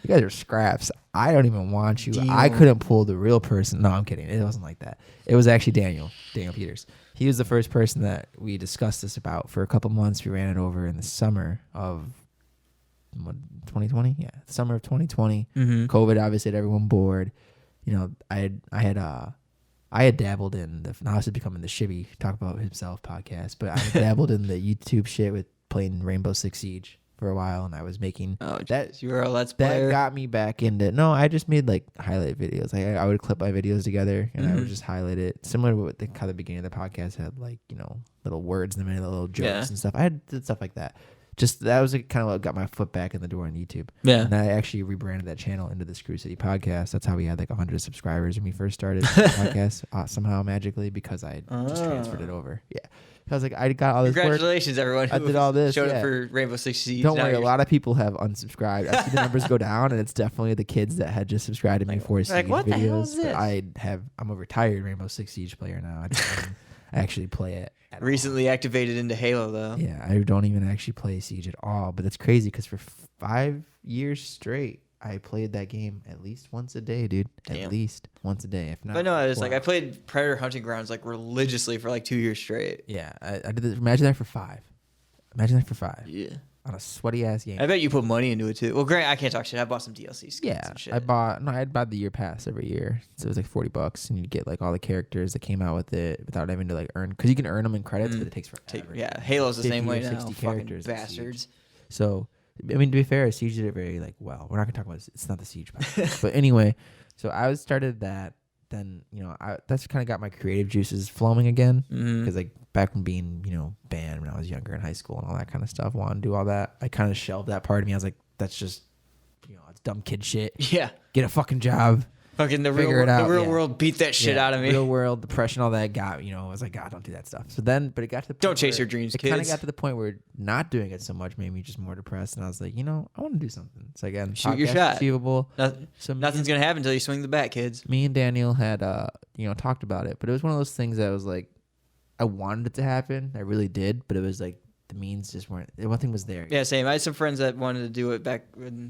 You guys are scraps. I don't even want you. Damn. I couldn't pull the real person. No, I'm kidding. It wasn't like that. It was actually Daniel Peters. He was the first person that we discussed this about for a couple months. We ran it over in the summer of 2020. Yeah, summer of 2020. Mm-hmm. COVID obviously had everyone bored. I had dabbled in now this is becoming the Shibby talk about himself podcast, but I dabbled in the YouTube shit with playing Rainbow Six Siege for a while, and I was making that. You were a Let's that Player. got me back into. No, I just made highlight videos. I would clip my videos together and I would just highlight it, similar to what how the beginning of the podcast had little words in the middle, little jokes and stuff. I did stuff like that. Just that was kind of what got my foot back in the door on YouTube. Yeah. And I actually rebranded that channel into the screwcity podcast. That's how we had 100 subscribers when we first started the podcast somehow magically because I just transferred it over. Yeah. I was I got all this work. Congratulations, everyone who I did all this, showed yeah. up for Rainbow Six Siege. Don't Now worry, a you're- lot of people have unsubscribed. I see the numbers go down, and it's definitely the kids that had just subscribed to me for Siege what the videos. hell is this? But I'm a retired Rainbow Six Siege player now. I actually play it. At all. Recently activated into Halo, though. Yeah, I don't even actually play Siege at all. But it's crazy because for 5 years straight, I played that game at least once a day, dude. Damn. At least once a day, if not. But no, it's more. I played Predator Hunting Grounds religiously for 2 years straight. Yeah, I did this. Imagine that for 5. Imagine that for 5 Yeah. on a sweaty ass game. I bet you put money into it too. Well, Grant, I can't talk shit. I bought some DLC skins Yeah, and shit. I'd buy the year pass every year, so it was $40, and you get all the characters that came out with it without having to earn, because you can earn them in credits, but it takes forever. Yeah, Halo's the 50 same way or now. 60 Fucking characters in Siege. bastards. So, to be fair, Siege did it very well. We're not gonna talk about it. It's not the Siege podcast, but anyway, so I started that. Then that's kind of got my creative juices flowing again, because back when being band when I was younger in high school and all that kind of stuff, wanting to do all that, I kind of shelved that part of me. I was like, that's just it's dumb kid shit. Yeah. Get a fucking job. Fucking the Figure it out, real yeah. world beat that shit Yeah, out of me. Real world depression, all that got I was like, God, don't do that stuff. So then, but it got to the point Don't chase where your dreams, It kind of kids. got to the point where not doing it so much made me just more depressed, and I was like, I want to do something. So again, Shoot your podcast shot. achievable. So Nothing's gonna happen until you swing the bat, kids. me and Daniel had talked about it, but it was one of those things that was like, I wanted it to happen, I really did, but it was like the means just weren't. Nothing was there. Yeah, same. I had some friends that wanted to do it back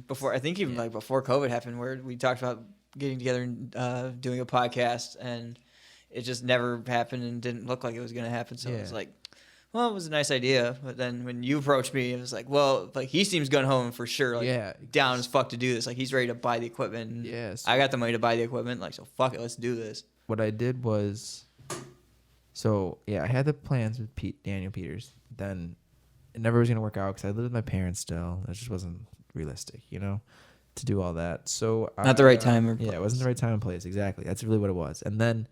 before. I think even before COVID happened, where we talked about getting together and doing a podcast, and it just never happened and didn't look like it was gonna happen. So it was like, well, it was a nice idea, but then when you approached me, it was like, well, he seems gun home for sure. Down as fuck to do this. He's ready to buy the equipment. And Yes. I got the money to buy the equipment. So fuck it, let's do this. What I did was, I had the plans with Daniel Peters. Then it never was gonna work out because I lived with my parents still. It just wasn't realistic, to do all that. So Not the right time or yeah, it wasn't the right time and place. Exactly. That's really what it was. And then,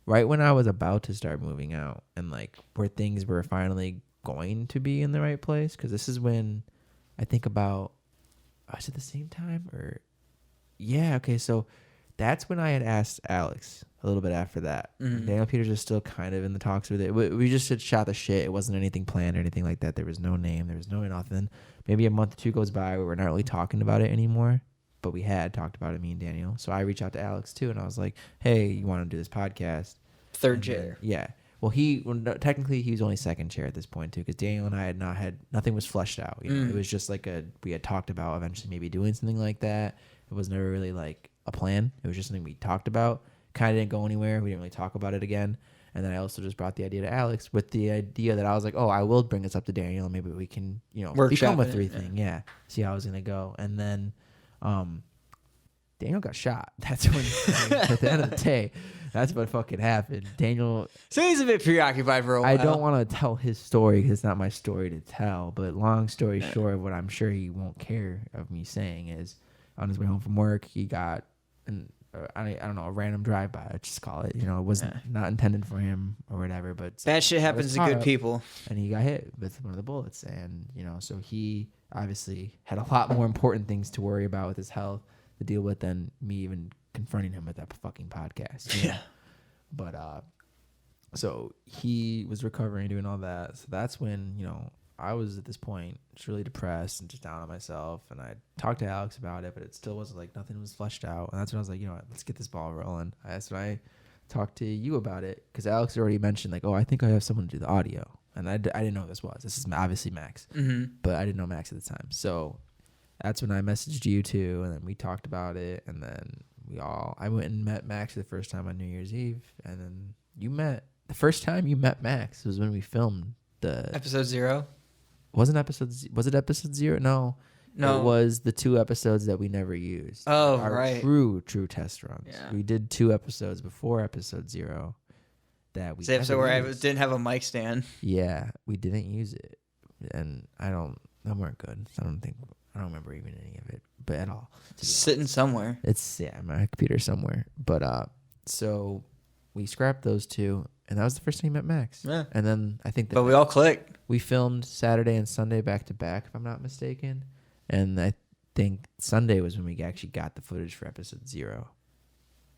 right when I was about to start moving out and where things were finally going to be in the right place, because this is when I think about, was it the same time or? Yeah. Okay. So that's when I had asked Alex a little bit after that. Daniel Peters is still kind of in the talks with it. We just had shot the shit. It wasn't anything planned or anything like that. There was no name. There was no nothing. Maybe a month or two goes by where we're not really talking about it anymore, but we had talked about it, me and Daniel. So I reached out to Alex too, and I was like, hey, you want to do this podcast? Third chair. Yeah. technically he was only second chair at this point too, because Daniel and I had not had nothing was fleshed out. You know, it was just like we had talked about eventually maybe doing something like that. It was never really like a plan. It was just something we talked about. Kind of didn't go anywhere. We didn't really talk about it again. And then I also just brought the idea to Alex with the idea that I was like, oh, I will bring this up to Daniel. Maybe we can, become a 3 thing. Yeah. See how I was going to go. And then Daniel got shot. That's when, at the end of the day, that's what fucking happened. Daniel. So he's a bit preoccupied for a while. I don't want to tell his story because it's not my story to tell. But long story short, what I'm sure he won't care of me saying is on his way home from work, he got I don't know, a random drive-by, I just call it. It was not intended for him or whatever, but bad shit happens to good people. And he got hit with one of the bullets, and so he obviously had a lot more important things to worry about with his health to deal with than me even confronting him with that fucking podcast. Yeah. But so he was recovering, doing all that. So that's when I was at this point just really depressed and just down on myself. And I talked to Alex about it, but it still wasn't like nothing was fleshed out. And that's when I was like, what, let's get this ball rolling. That's when I talked to you about it because Alex already mentioned like, oh, I think I have someone to do the audio. And I didn't know who this was. This is obviously Max, but I didn't know Max at the time. So that's when I messaged you too. And then we talked about it. And then I went and met Max for the first time on New Year's Eve. And then the first time you met Max was when we filmed the episode 0. Was it episode 0? No. It was the 2 episodes that we never used. Oh, Our right. True test runs. Yeah. We did 2 episodes before episode 0 that we It's the episode where I didn't have a mic stand. Yeah, we didn't use it. And they weren't good. I don't remember even any of it, but at all. Sitting somewhere. It's my computer somewhere. But so we scrapped those 2, and that was the first time you met Max. Yeah. And then I think But we all clicked. we filmed Saturday and Sunday back to back, if I'm not mistaken. And I think Sunday was when we actually got the footage for episode 0,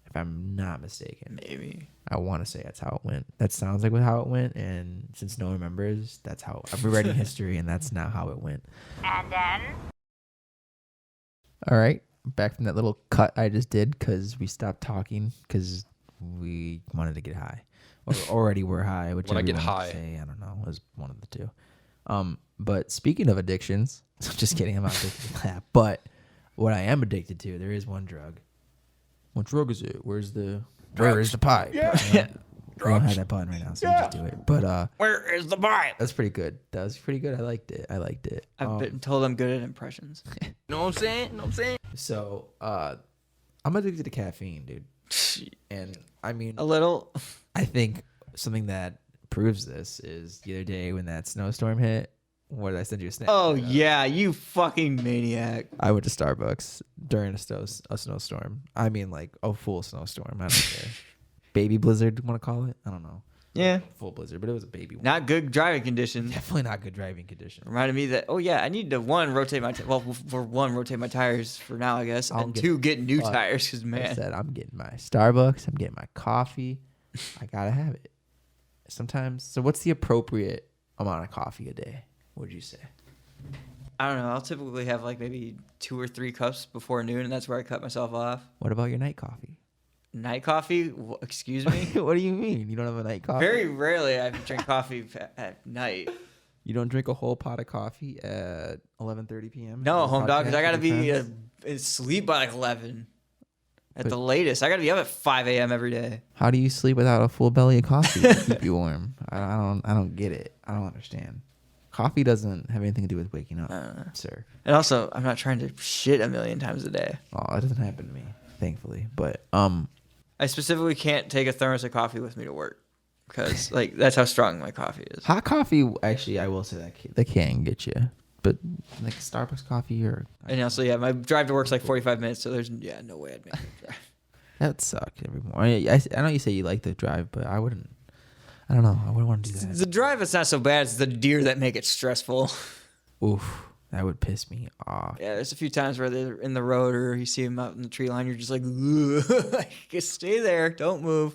if I'm not mistaken. Maybe. I want to say that's how it went. That sounds like how it went. And since no one remembers, that's how I'm rewriting history, and that's not how it went. And then? All right. Back from that little cut I just did because we stopped talking because we wanted to get high. Or already were high. When I get high. Say, I don't know. It was one of the 2. But speaking of addictions, just kidding. I'm not addicted to that. But what I am addicted to, there is one drug. What drug is it? Where is the pipe? Yeah. We don't have that button right now, so we just do it. But Where is the pipe? that's pretty good. That was pretty good. I liked it. I've been told I'm good at impressions. Know what I'm saying? So I'm addicted to caffeine, dude. And I mean, A little. I think something that proves this is the other day when that snowstorm hit. What did I send you a snap? Oh, yeah. You fucking maniac. I went to Starbucks during a snowstorm. I mean, like a full snowstorm. I don't care. Baby blizzard, want to call it? I don't know. Yeah. Full blizzard, but it was a baby one. Not good driving conditions. Definitely not good driving conditions. Reminded me that, I need to, rotate my rotate my tires for now, I guess. I'll And get- 2, get new Fuck. tires, because, I man. said, I'm getting my Starbucks. I'm getting my coffee. I got to have it. Sometimes. So what's the appropriate amount of coffee a day? Would you say? I don't know. I'll typically have like maybe 2 or 3 cups before noon, and that's where I cut myself off. What about your night coffee? Night coffee? Excuse me? What do you mean? You don't have a night coffee? Very rarely I drink coffee at night. You don't drink a whole pot of coffee at 11:30 p.m.? No, home dog, because I got to Podcast be every time? asleep by like 11 at But- the latest. I got to be up at 5 a.m. every day. How do you sleep without a full belly of coffee to keep you warm? I don't get it. I don't understand. Coffee doesn't have anything to do with waking up, sir. And also, I'm not trying to shit a million times a day. Oh, it doesn't happen to me, thankfully. But I specifically can't take a thermos of coffee with me to work because like that's how strong my coffee is. hot coffee, actually, I will say that can get you. But like Starbucks coffee or And also, my drive to work's like 45 minutes, so there's no way I'd make it drive. that would suck every morning. I know you say you like the drive, but I wouldn't. I don't know. I wouldn't want to do that. The drive is not so bad. It's the deer that make it stressful. Oof, that would piss me off. Yeah, there's a few times where they're in the road or you see them out in the tree line. You're just like, ugh, just stay there. Don't move.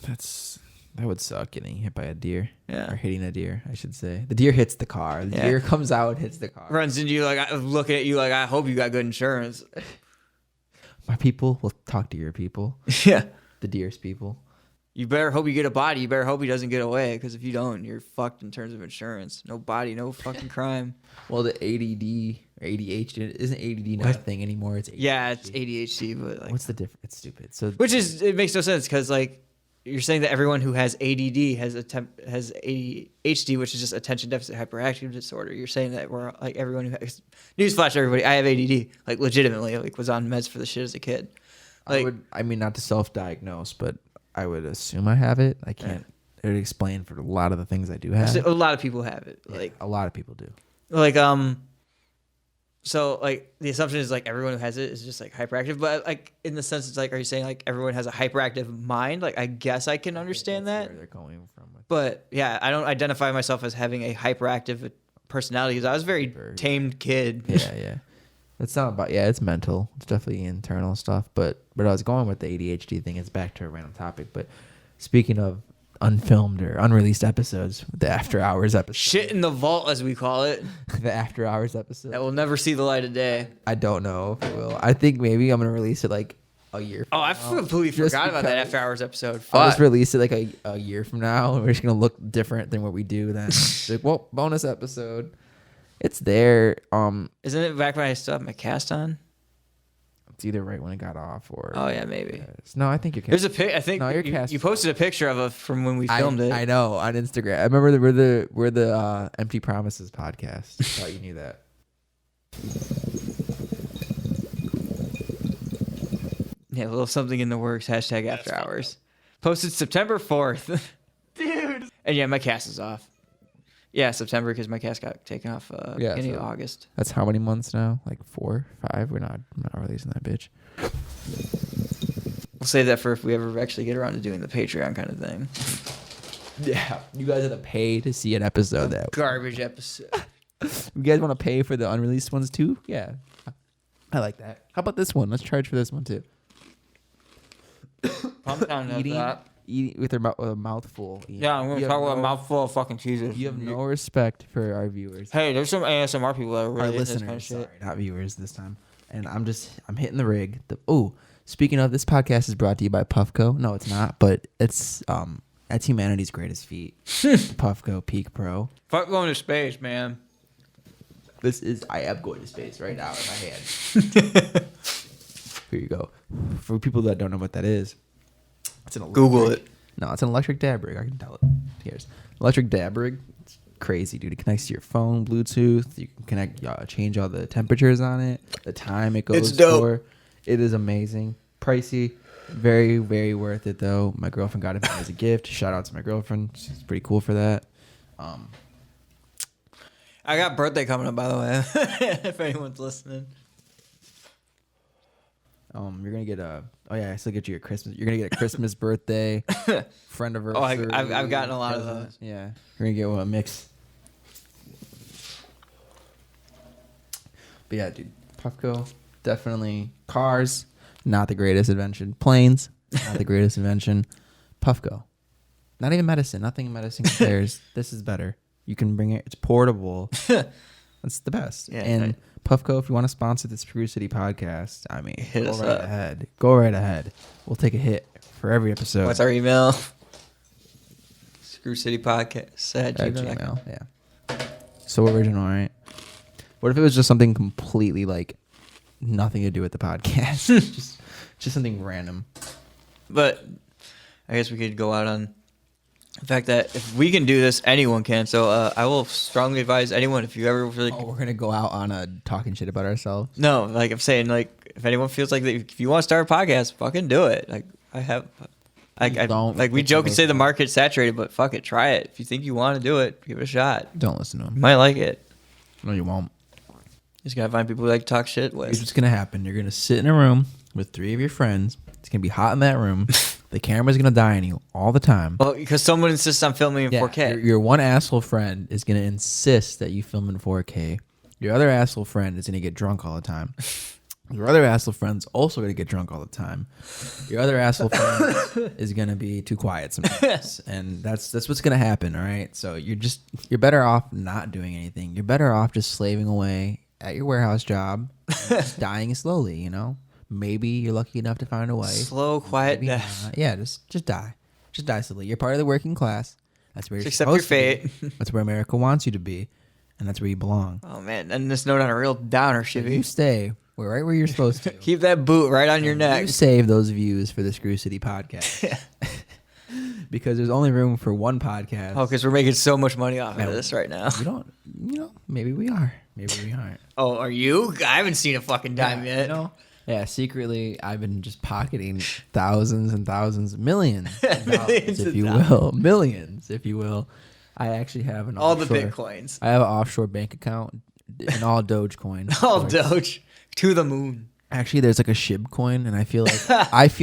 That would suck, getting hit by a deer. Yeah. Or hitting a deer, I should say. The deer hits the car. The Yeah. deer comes out and hits the car. Runs into you like, looking at you like, I hope you got good insurance. My people will talk to your people. Yeah. The deer's people. You better hope you get a body. You better hope he doesn't get away, because if you don't, you're fucked in terms of insurance. No body, no fucking crime. Well, the ADD or ADHD isn't ADD not a thing anymore. It's ADHD. Yeah, it's ADHD, but like, What's the difference? It's stupid. So it makes no sense, because like you're saying that everyone who has ADD has ADHD, which is just attention deficit hyperactive disorder. You're saying that we're like everyone who has, newsflash everybody, I have ADD, like legitimately, like was on meds for the shit as a kid. Like, I mean, not to self-diagnose, but I would assume I have it. I can't. It would explain for a lot of the things I do have. a lot of people have it. Like a lot of people do. Like so like the assumption is like everyone who has it is just like hyperactive, but like in the sense it's like, are you saying like everyone has a hyperactive mind? Like I guess I can understand that. Where they're going from. But yeah, I don't identify myself as having a hyperactive personality, because I was a very tamed kid. Yeah. It's not about, it's mental. It's definitely internal stuff. But I was going with the ADHD thing. It's back to a random topic. But speaking of unfilmed or unreleased episodes, the After Hours episode. Shit in the vault, as we call it. The After Hours episode. That will never see the light of day. I don't know if it will. I think maybe I'm going to release it like a year from now. I completely forgot about that After Hours episode. Fuck. I'll just release it like a year from now. And we're just going to look different than what we do then. Like, well, bonus episode. It's there. Isn't it back when I still have my cast on? It's either right when it got off or. Oh yeah, maybe. No, I think you're. There's a pic. I think you posted a picture of it from when we filmed it. I know, on Instagram. I remember we're the Empty Promises podcast. I thought you knew that. Yeah, a little something in the works. Hashtag After Hours. Posted September 4th. Dude. And yeah, my cast is off. Yeah, September, because my cast got taken off beginning of August. That's how many months now? Like 4, 5? I'm not releasing that bitch. We'll save that for if we ever actually get around to doing the Patreon kind of thing. Yeah, you guys have to pay to see an episode that garbage episode. You guys want to pay for the unreleased ones too? Yeah, I like that. How about this one? Let's charge for this one too. Eating with a mouthful. Yeah, I'm gonna talk about a mouthful of fucking cheeses. You have no respect for our viewers. Hey, there's some ASMR people that are really our listeners, into this kind of shit. Sorry, not viewers this time. And I'm hitting the rig. Speaking of, this podcast is brought to you by Puffco. No, it's not, but it's that's humanity's greatest feat. Puffco Peak Pro. Fuck going to space, man. I am going to space right now in my hand. Here you go. For people that don't know what that is. Google it. No, it's an electric dab rig. I can tell it. Here's electric dab rig. It's crazy, dude. It connects to your phone, Bluetooth. You can change all the temperatures on it, the time it goes for. It is amazing. Pricey. Very, very worth it, though. My girlfriend got it as a gift. Shout out to my girlfriend. She's pretty cool for that. I got birthday coming up, by the way, if anyone's listening. You're gonna get I still get you a Christmas. You're gonna get a Christmas birthday, friend of Oh, I've gotten a lot of those. Yeah, you're gonna get a mix. But yeah, dude, Puffco, definitely. Cars, not the greatest invention. Planes, not the greatest invention. Puffco, not even medicine. Nothing in medicine compares. This is better. You can bring it. It's portable. That's the best. Yeah, and Puffco, if you want to sponsor the screwcity podcast, I mean, go right ahead. Go right ahead. We'll take a hit for every episode. What's our email? screwcitypodcast at gmail. Yeah. So original, right? What if it was just something completely like nothing to do with the podcast? just something random. But I guess we could go out on the fact that if we can do this, anyone can. So I will strongly advise anyone, if you ever really... we're going to go out on talking shit about ourselves? No, like I'm saying, like if anyone feels like if you want to start a podcast, fucking do it. Like we joke and say the market's saturated, but fuck it, try it. If you think you want to do it, give it a shot. Don't listen to them. You might like it. No, you won't. You just got to find people who like to talk shit with. Here's what's going to happen. You're going to sit in a room with 3 of your friends. It's going to be hot in that room. The camera's going to die on you all the time. Well, because someone insists on filming in 4K. Your one asshole friend is going to insist that you film in 4K. Your other asshole friend is going to get drunk all the time. Your other asshole friend's also going to get drunk all the time. Your other asshole friend is going to be too quiet sometimes. And that's what's going to happen, all right? So you're better off not doing anything. You're better off just slaving away at your warehouse job, just dying slowly, you know? Maybe you're lucky enough to find a wife. Slow, quiet death. Yeah, just die. Just isolate. You're part of the working class. That's where you're Accept your supposed to fate. be. That's where America wants you to be, and that's where you belong. Oh man, and this note on a real downer, You Shibby. stay right where you're supposed to. Keep that boot right on your neck. You save those views for the Screw City podcast. Because there's only room for one podcast. Oh, because we're making so much money off Man, of this right now. We don't, maybe we are. Maybe we aren't. Oh, are you? I haven't seen a fucking dime yet. Yeah, secretly, I've been just pocketing thousands and thousands, millions, of dollars, Millions if of you will. Millions, if you will. I actually have an All the offshore, bitcoins. I have an offshore bank account in all Dogecoin. All Like, Doge to the moon. Actually, there's like a Shib coin, and I feel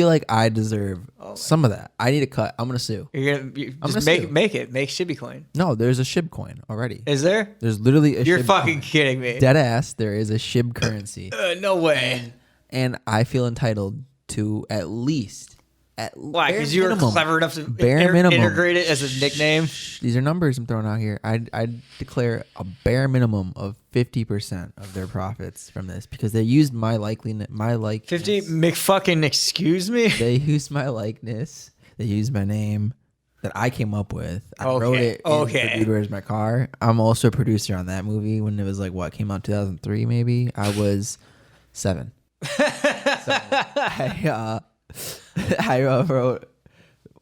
like I deserve some of that. I need a cut. I'm gonna sue. I'm gonna just sue. make Shibby coin. No, there's a Shib coin already. Is there? There's literally a You're Shib fucking coin. kidding me. Dead ass. There is a Shib currency, No way. and I feel entitled to at least. Why? Bare Because you were minimum. clever enough to Bare minimum. integrate it as a nickname. These are numbers I'm throwing out here. I declare a bare minimum of 50% of their profits from this because they used my likeness. 50 McFucking excuse me? They used my likeness. They used my name that I came up with. I wrote it in The Dude Where's My Car. I'm also a producer on that movie when it was like, what, came out 2003 maybe? I was 7. I wrote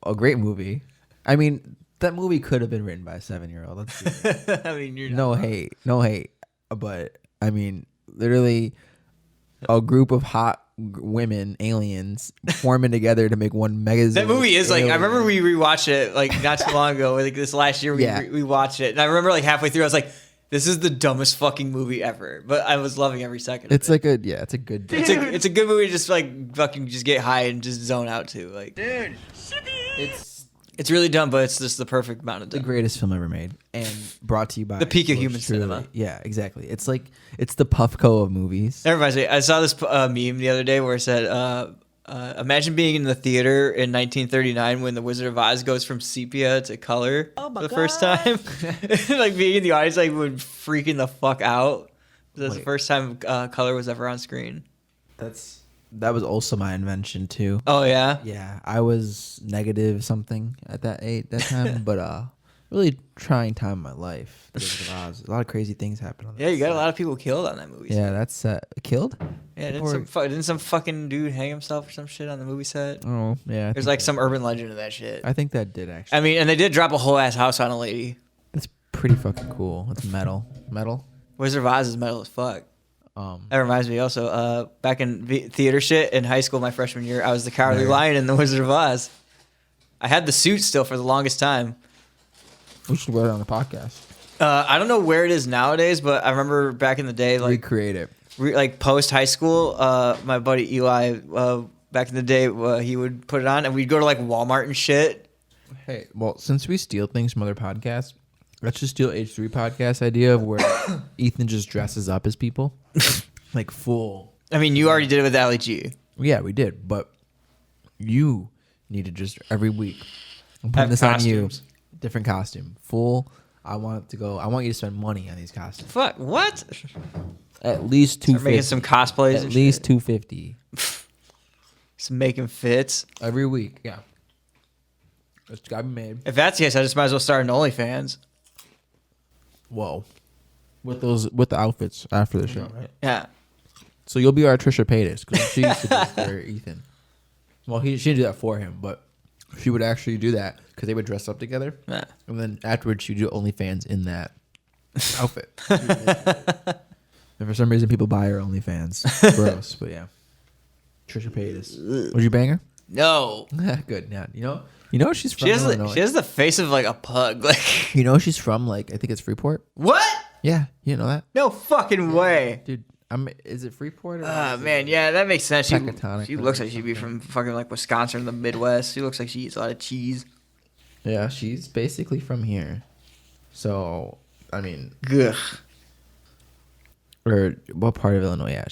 a great movie. I mean, that movie could have been written by a 7-year-old. Let's be honest. I mean, you're not no wrong. hate. But I mean, literally, a group of hot women, aliens, forming together to make one megazord. That movie is like, I alien. remember we rewatched it like not too long ago. Like this last year, Yeah. we watched it. And I remember like halfway through, I was like, this is the dumbest fucking movie ever. But I was loving every second of It's it. like it's a good. It's a good movie to just like fucking just get high and just zone out to. Like, it's really dumb, but it's just the perfect amount of the dumb. greatest film ever made, and brought to you by The peak of yours human truly. cinema. Yeah, exactly. It's like it's the Puffco of movies. That reminds me, I saw this meme the other day where it said, imagine being in the theater in 1939 when The Wizard of Oz goes from sepia to color for the first time. Like being in the audience, like would freaking the fuck out. That's the Wait. first time color was ever on screen. That was also my invention too. Oh yeah, Yeah, I was negative something at that time, but really trying time in my life. The Wizard of Oz. A lot of crazy things happened on that. yeah. You got a set. lot of people killed on that movie. Yeah, that's killed. Yeah, Or- didn't some fucking dude hang himself or some shit on the movie set? Oh yeah, There's like some urban legend of that shit. I think that did actually. I mean, and they did drop a whole ass house on a lady. That's pretty fucking cool. It's metal. Wizard of Oz is metal as fuck. Um, That reminds me also, back in theater shit in high school, my freshman year, I was the Cowardly Lion in The Wizard of Oz. I had the suit still for the longest time. we should wear it on the podcast. I don't know where it is nowadays, but I remember back in the day, like Recreate it. like post high school, my buddy Eli, back in the day, he would put it on, and we'd go to like Walmart and shit. Hey, well, since we steal things from other podcasts, let's just steal H3 podcast idea of where Ethan just dresses up as people, like full. I mean, you already did it with Ali G. Yeah, we did, but you need to just every week. I'm putting Have this costumes. on you. Different costume, full. I want you to spend money on these costumes. Fuck, what? At least Start making $250. some cosplays At and least shit. $250 Just making fits. every week. Yeah, it's gotta be made. If that's the case, I just might as well start an OnlyFans. Whoa, with the outfits after the show, right? Yeah. So you'll be our Trisha Paytas because she used to do it for Ethan. Well, she didn't do that for him, but she would actually do that because they would dress up together, Yeah. and then afterwards she'd do OnlyFans in that outfit. And for some reason, people buy her OnlyFans. Gross, but yeah. Trisha Paytas. Would you bang her? No. Good. Yeah. You know she's from She has Illinois. she has the face of like a pug. Like You know she's from I think it's Freeport. what? Yeah, you know that, No fucking way. dude. Is it Freeport? Or Ah is it- man, yeah, that makes sense. She Pecatonic looks or like she'd be from fucking like Wisconsin in the Midwest. She looks like she eats a lot of cheese. Yeah, she's basically from here. So I mean, Ugh. or what part of Illinois? Yeah,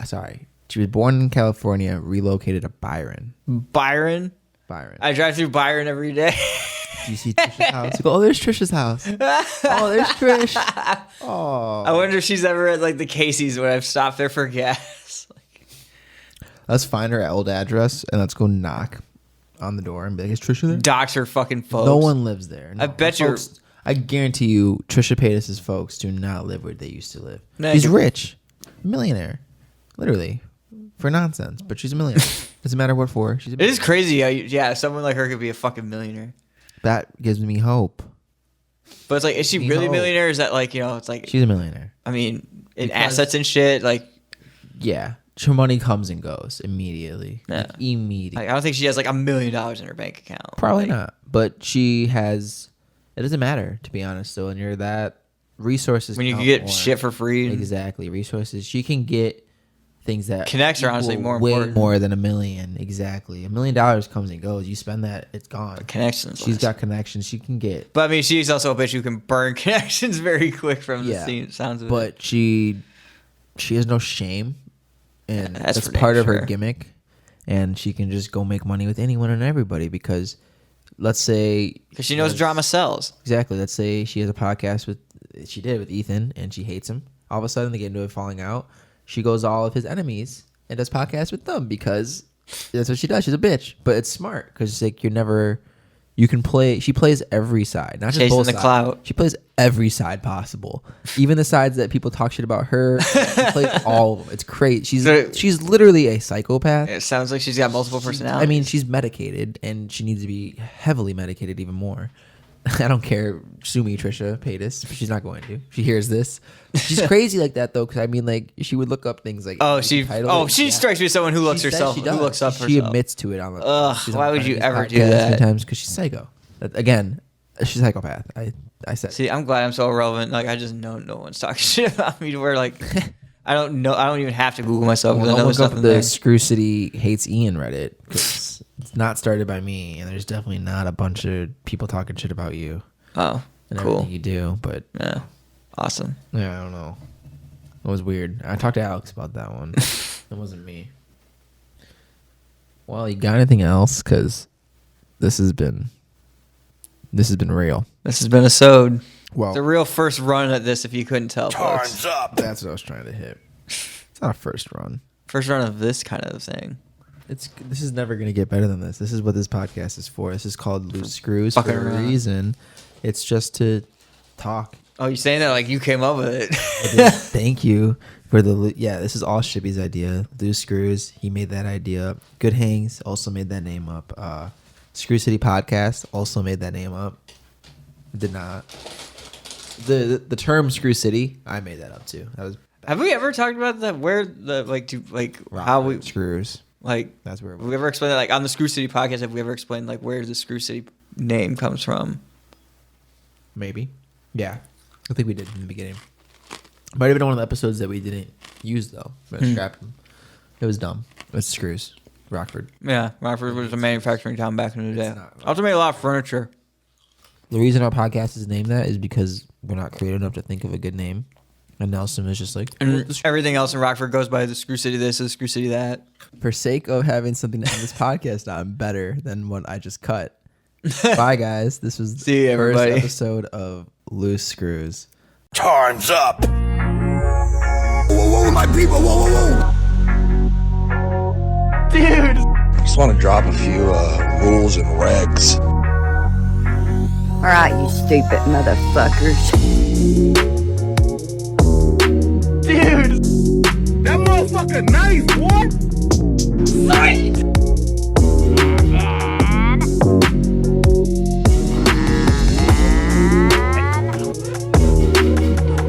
sorry. She was born in California, relocated to Byron. Byron. I drive through Byron every day. Do you see Trisha's house? You go, oh, there's Trisha's house. Oh, there's Trish. Oh, I wonder if she's ever at like the Casey's when I've stopped there for gas. let's find her old address and let's go knock on the door and be like, "Is Trisha there?" Dox her fucking folks. No one lives there. No, I bet her you. folks- I guarantee you, Trisha Paytas's folks do not live where they used to live. No, She's you- rich, millionaire, literally, for nonsense. But she's a millionaire. Doesn't matter what for. She's a It is crazy. Yeah, someone like her could be a fucking millionaire. That gives me hope. But it's like, is she Me really a hope. millionaire? Is that like, you know, it's like, She's a millionaire. I mean, in Because- assets and shit. Like, Yeah, her money comes and goes immediately. Yeah. Like, immediately. I don't think she has like $1 million in her bank account. Probably Like, not. But she has. It doesn't matter, to be honest. So when you're that, resources. When you can count get more. shit for free. Exactly, resources. She can get things that Connects are honestly equal more way important. more than $1 million. Exactly, $1 million comes and goes. You spend that, it's gone. Connections. She's got connections. She can get. But I mean, she's also a bitch who can burn connections very quick from the Yeah, scene, sounds of it. But she has no shame, and That's that's for part damn of her sure. gimmick. And she can just go make money with anyone and everybody because, let's say, Because she knows drama sells. exactly. Let's say she has a podcast with Ethan, and she hates him. All of a sudden, they get into a falling out. She goes all of his enemies and does podcasts with them because that's what she does. She's a bitch, but it's smart because it's like you can play. She plays every side, not just Chasing both the sides. clout. She plays every side possible, even the sides that people talk shit about her. She plays all of them. It's crazy. She's literally a psychopath. It sounds like she's got multiple personalities. I mean, she's medicated, and she needs to be heavily medicated even more. I don't care. Sue me, Trisha Paytas. She's not going to. She hears this. She's crazy like that though, because I mean, like she would look up things like. she strikes me as someone who looks herself, who looks up herself. She admits to it on the. Ugh, she's on why would Friday you News ever do podcast that? Sometimes because she's psycho. Again, she's a psychopath. I said. See, I'm glad I'm so irrelevant. Like, I just know no one's talking shit about me to where like I don't know. I don't even have to Google myself. Well, I know don't there's look up nothing the there. screwcity hates Ian Reddit because it's not started by me, and there's definitely not a bunch of people talking shit about you Oh, and cool. everything you do. But Yeah, awesome. yeah, I don't know. It was weird. I talked to Alex about that one. It wasn't me. Well, you got anything else? Because this has been real. This has been a sode. Well, It's a real first run at this, if you couldn't tell, folks. Time's up. that's what I was trying to hit. It's not a first run. First run of this kind of thing. This is never gonna get better than this. This is what this podcast is for. This is called Loose Screws for Fucking a around. reason. It's just to talk. Oh, you're saying that like you came up with I it. did. Thank you for the this is all Shibby's idea. Loose Screws, he made that idea up. Good Hangs also made that name up. Screw City Podcast also made that name up. Did not. The term Screw City, I made that up too. That was Have we ever talked about that? Where the how we screws. like? That's where Have we ever explained that? Like on the Screw City podcast, have we ever explained like where the Screw City name comes from? maybe. Yeah, I think we did in the beginning. Might have been one of the episodes that we didn't use though. But scrapped them. It was dumb. It's screws. Rockford. Yeah, Rockford was a manufacturing town back in the day. It's not. Also made a lot of furniture. The reason our podcast is named that is because we're not creative enough to think of a good name. And Nelson was just like, And everything else in Rockford goes by the Screw City this, the Screw City that. for sake of having something to end this podcast on better than what I just cut. Bye, guys. This was See you, the first everybody. episode of Loose Screws. Time's up. Whoa, whoa, my people. Whoa, whoa, whoa. Just want to drop a few rules and regs. Alright, you stupid motherfuckers. That motherfucker nice, boy.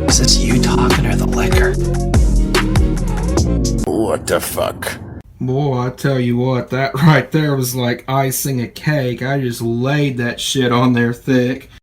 Is it you talking or the liquor? What the fuck? Boy, I tell you what, that right there was like icing a cake. I just laid that shit on there thick.